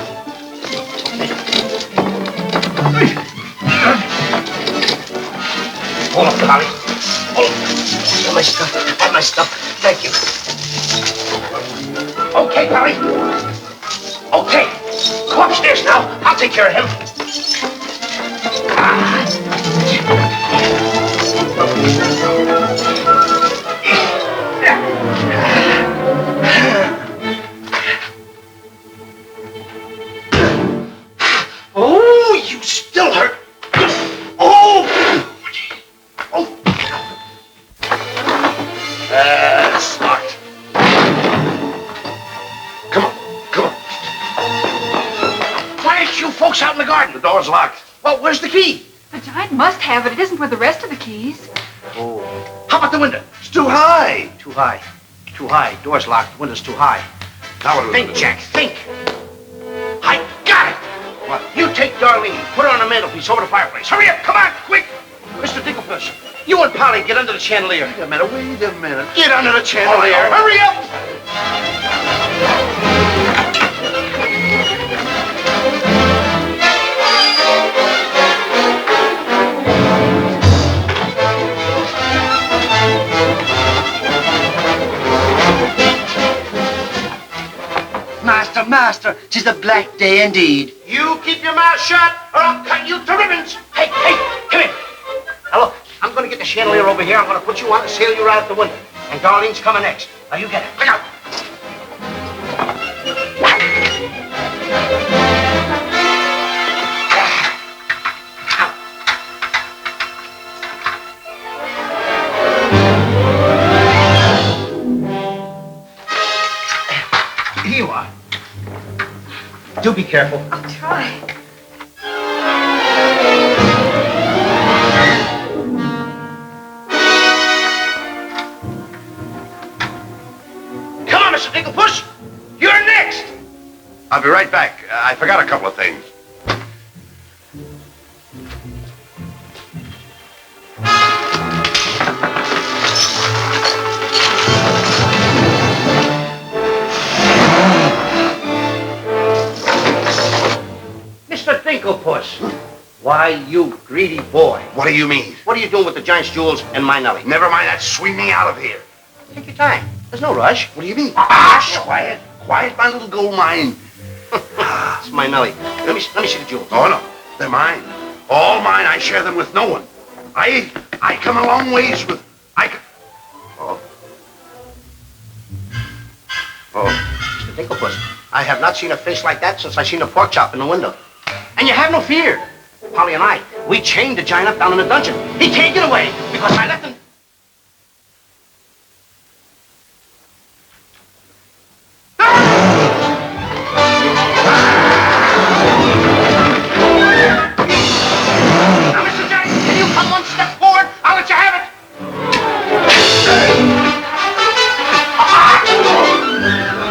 Hold up, Polly. Hold up. Have my stuff. Have my stuff. Thank you. Okay, Polly. Okay. Go upstairs now. I'll take care of him. Oh, you still hurt. Oh! It's locked. Come on. Why aren't you folks out in the garden? The door's locked. Well, where's the key? The giant must have it. It isn't with the rest of the keys. Oh. How about the window? It's too high. Too high. Too high. Door's locked. The window's too high. Now what do we do? Think, Jack. Think. I got it. What? You take Darlene. Put her on the mantelpiece over the fireplace. Hurry up. Come on. Quick. Mr. Dinkelpuss, you and Polly get under the chandelier. Wait a minute. Get under the chandelier. Hurry up. Master, 'tis a black day indeed. You keep your mouth shut, or I'll cut you to ribbons. Hey, come here. Now look, I'm going to get the chandelier over here. I'm going to put you on and sail you right out the window. And Darlene's coming next. Now you get it. Look out. Here you are. Do be careful. I'll try. Come on, Mr. Dinkelpuss. You're next. I'll be right back. I I forgot a couple of things. Mr. Dinkelpuss. Why, you greedy boy. What do you mean? What are you doing with the giant's jewels and my Nellie? Never mind that. Swing me out of here. Take your time. There's no rush. What do you mean? Quiet. Quiet, my little gold mine. It's my Nellie. Let me see the jewels. Oh, no. They're mine. All mine. I share them with no one. I come a long ways with... Oh. Mr. Dinkelpuss, I have not seen a face like that since I seen a pork chop in the window. And you have no fear. Polly and I, we chained the giant up down in the dungeon. He can't get away because I left him... Now, Mr. Giant, can you come one step forward? I'll let you have it.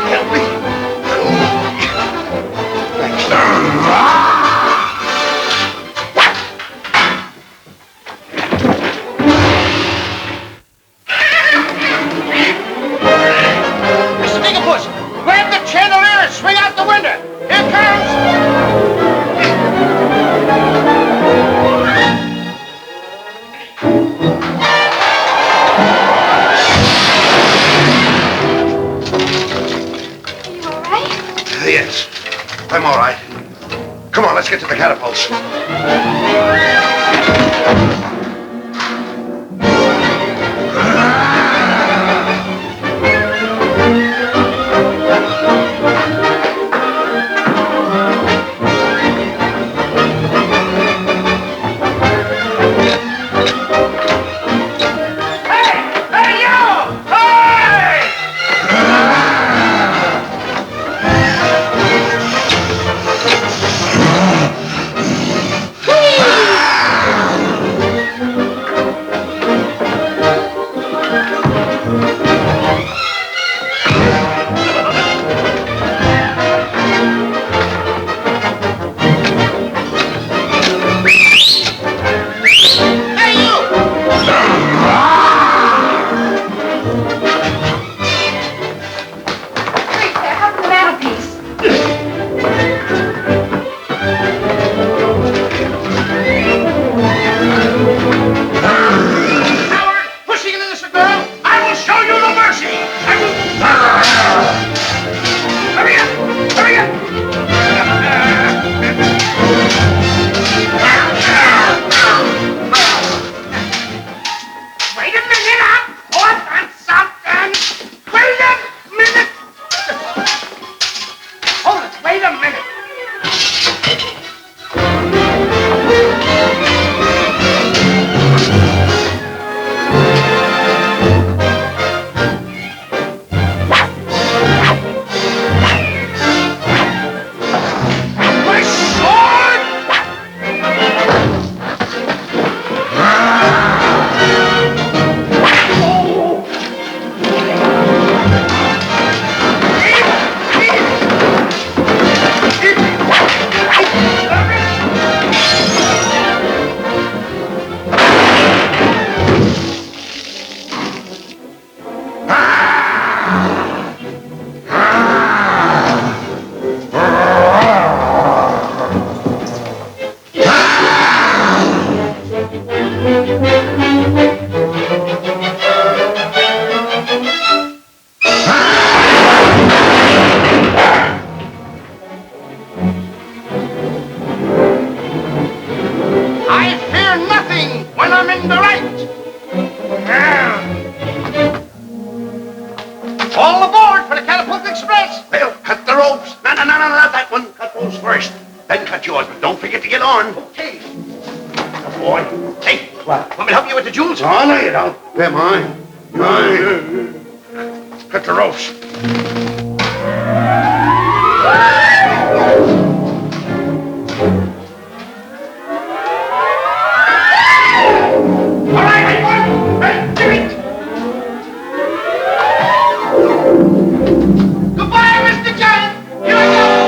Help me. Mr. Dinkelpuss, grab the chandelier and swing out the window. Here comes... Yes, I'm all right. Come on, let's get to the catapults. All aboard for the Catapult Express! Well, cut the ropes. No, not that one. Cut those first. Then cut yours, but don't forget to get on. Okay. Oh, boy. Hey, what? Want me to help you with the jewels? Oh, no, you don't. They're mine. Mine. Cut the ropes. All right, hey, do it! Goodbye, Mr. Giant! Here I come!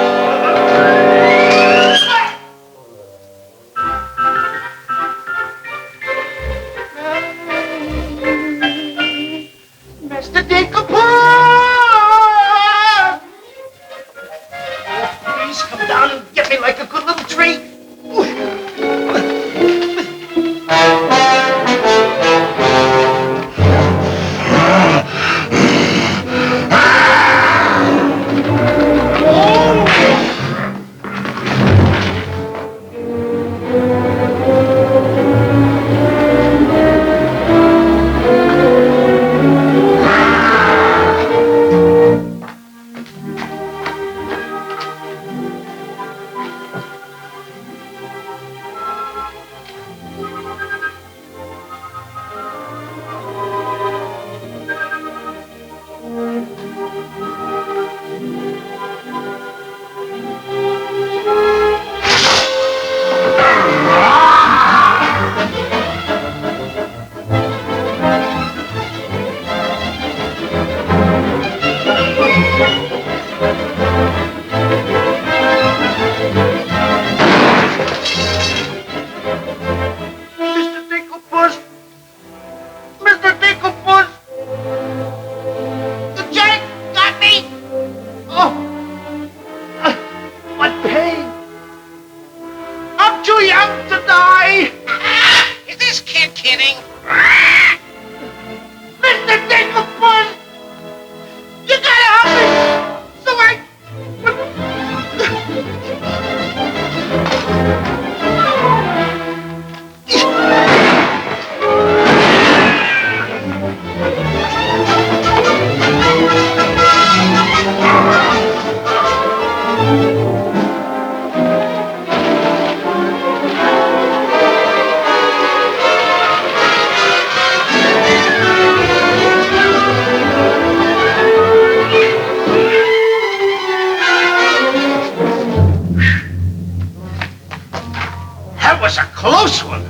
this one.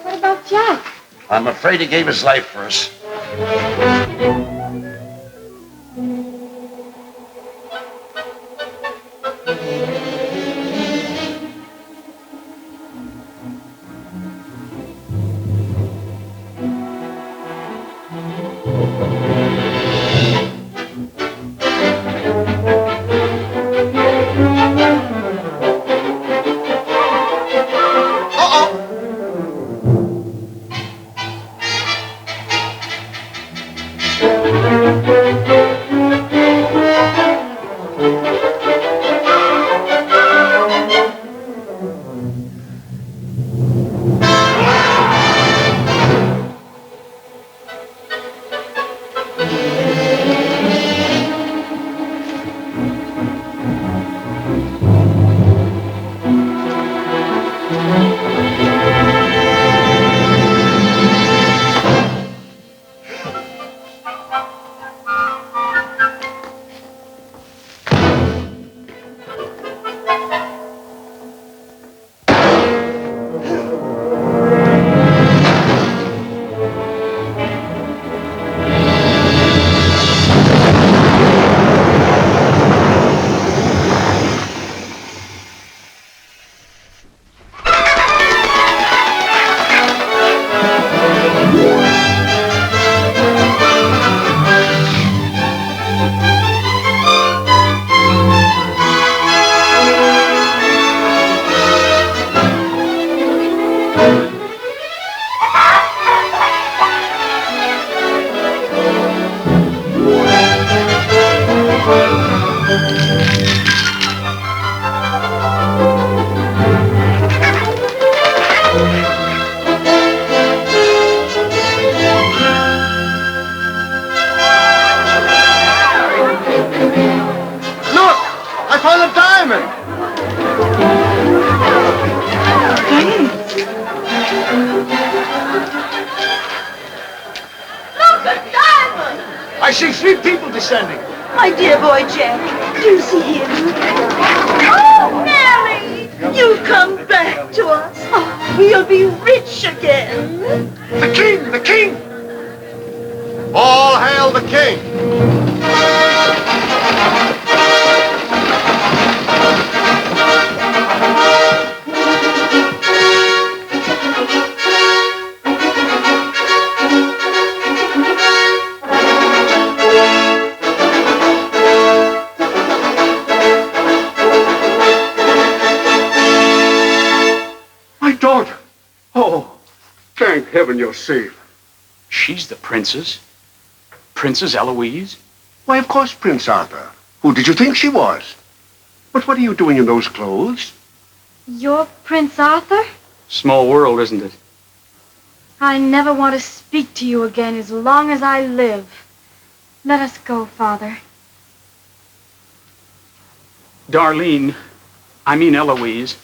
What about Jack? I'm afraid he gave his life for us. I see 3 people descending. My dear boy Jack, do you see him? Oh, Mary! You've come back to us. Oh, we'll be rich again. The king! The king! All hail the king! Daughter! Oh, thank heaven you're safe. She's the princess. Princess Eloise? Why, of course, Prince Arthur. Who did you think she was? But what are you doing in those clothes? You're Prince Arthur? Small world, isn't it? I never want to speak to you again as long as I live. Let us go, Father. Darlene, I mean Eloise.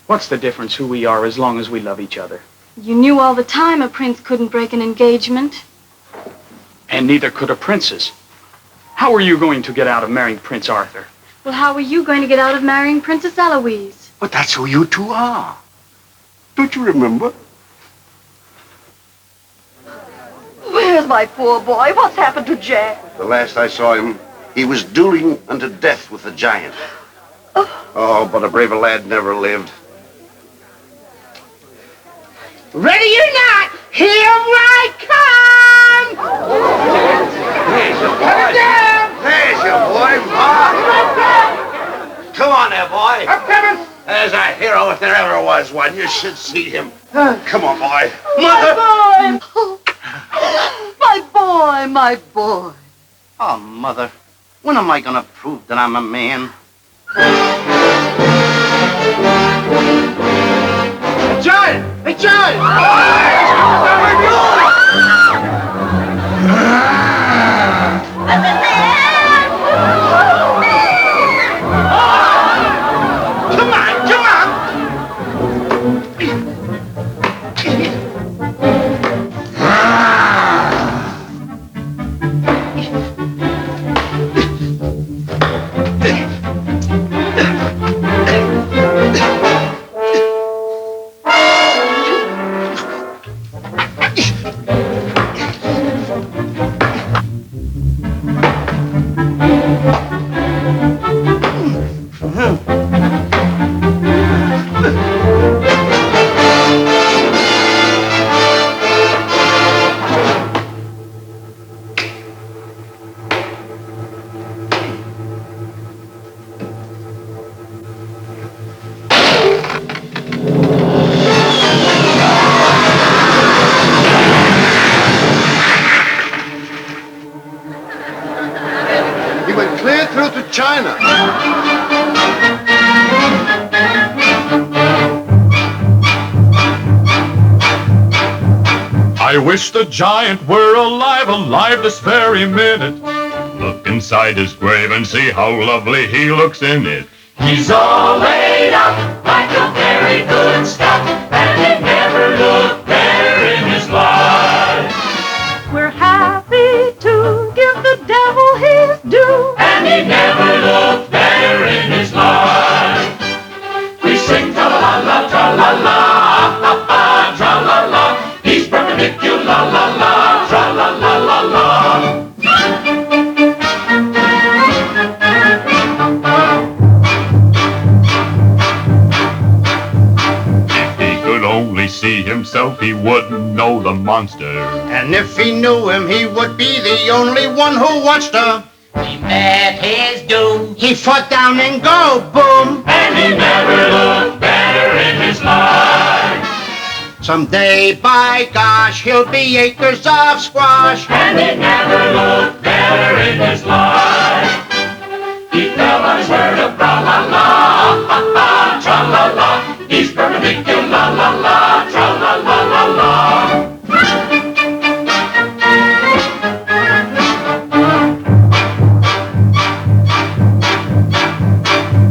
What's the difference who we are as long as we love each other? You knew all the time a prince couldn't break an engagement. And neither could a princess. How are you going to get out of marrying Prince Arthur? Well, how are you going to get out of marrying Princess Eloise? But that's who you two are. Don't you remember? Where's my poor boy? What's happened to Jack? The last I saw him, he was dueling unto death with the giant. Oh, but a braver lad never lived. Ready or not, here I come! There's your boy. There's your boy. Come on there, boy. I'm coming. There's a hero if there ever was one. You should see him. Come on, boy. My boy! My boy, my boy. Oh, Mother, when am I gonna prove that I'm a man? Giant! Hey, Giant! Come on, come on! China. I wish the giant were alive this very minute. Look inside his grave and see how lovely he looks in it. He's all laid out like a very good scout, and he never looked better in his life. We're happy to give the devil his due, And he never looked better in his life. We sing tra-la-la, tra-la-la, ah-ah-ah, tra-la-la. He's perpendicular, la-la-la, tra-la-la-la-la. Only see himself, he wouldn't know the monster. And if he knew him, he would be the only one who watched her. He met his doom. He fought down and go boom. And he never looked better in his life. Someday, by gosh, he'll be acres of squash. And he never looked better in his life. He fell on his word of tra-la-la, ah-ah, tra-la-la. He's perpendicular, la-la-la, tra-la-la-la-la.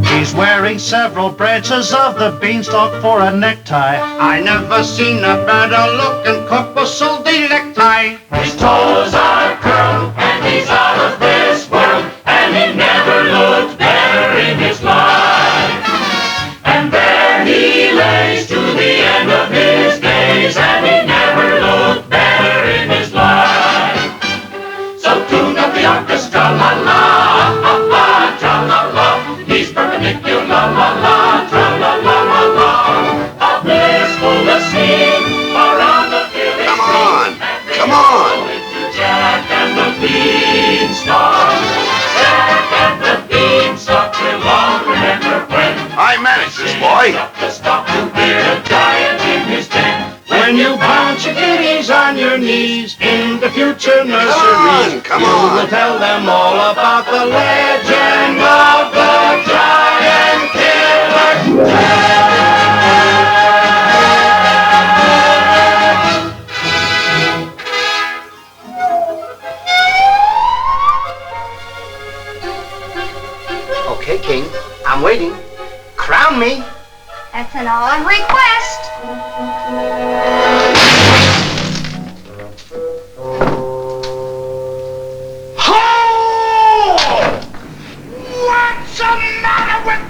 He's wearing several branches of the beanstalk for a necktie. I never seen a better looking couple so delecti. His toes are curled and he's out of this world, and he never looked better in his life. And there he lays to the end of his days, and he never looked better in his life. So tune up the orchestra, la-la, ah-ah, tra-la-la. He's perpendicular, la-la, tra-la-la-la-la. A blissful scene around the village. Come on, come on. Jack and the Beanstalk. Jack and the Beanstalk will long remember when I managed this, boy. the stock to hear a giant in his den. When you pound your kitties on your knees in the future nurseries, Come you on. will tell them all about the legend of the giant killer. Okay, King, I'm waiting. Crown me. That's an odd request. What's the matter with...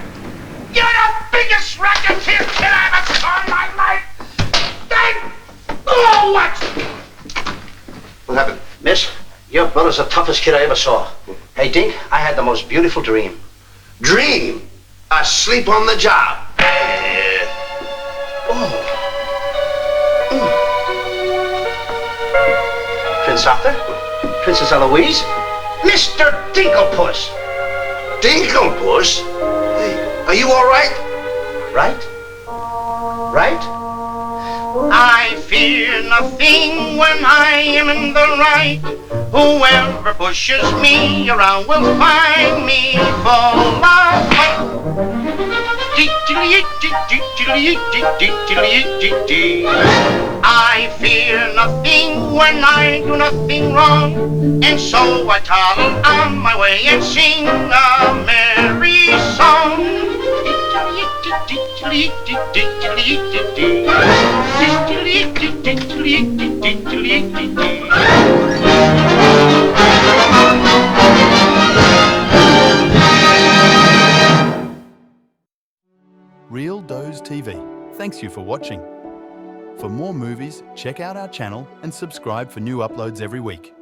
You're the biggest racketeer kid I ever saw in my life! Oh, what? What happened? Miss, your brother's the toughest kid I ever saw. Hey, Dink, I had the most beautiful dream. Dream? Asleep on the job. Prince Arthur? Princess Eloise? Mr. Dinkelpuss! Dinkelpuss? Hey, are you all right? Right? Right? I fear nothing when I am in the right. Whoever pushes me around will find me full of fight. I fear nothing when I do nothing wrong, and so I toddle on my way and sing a merry song. REELDOZE TV thanks you for watching. For more movies, check out our channel and subscribe for new uploads every week.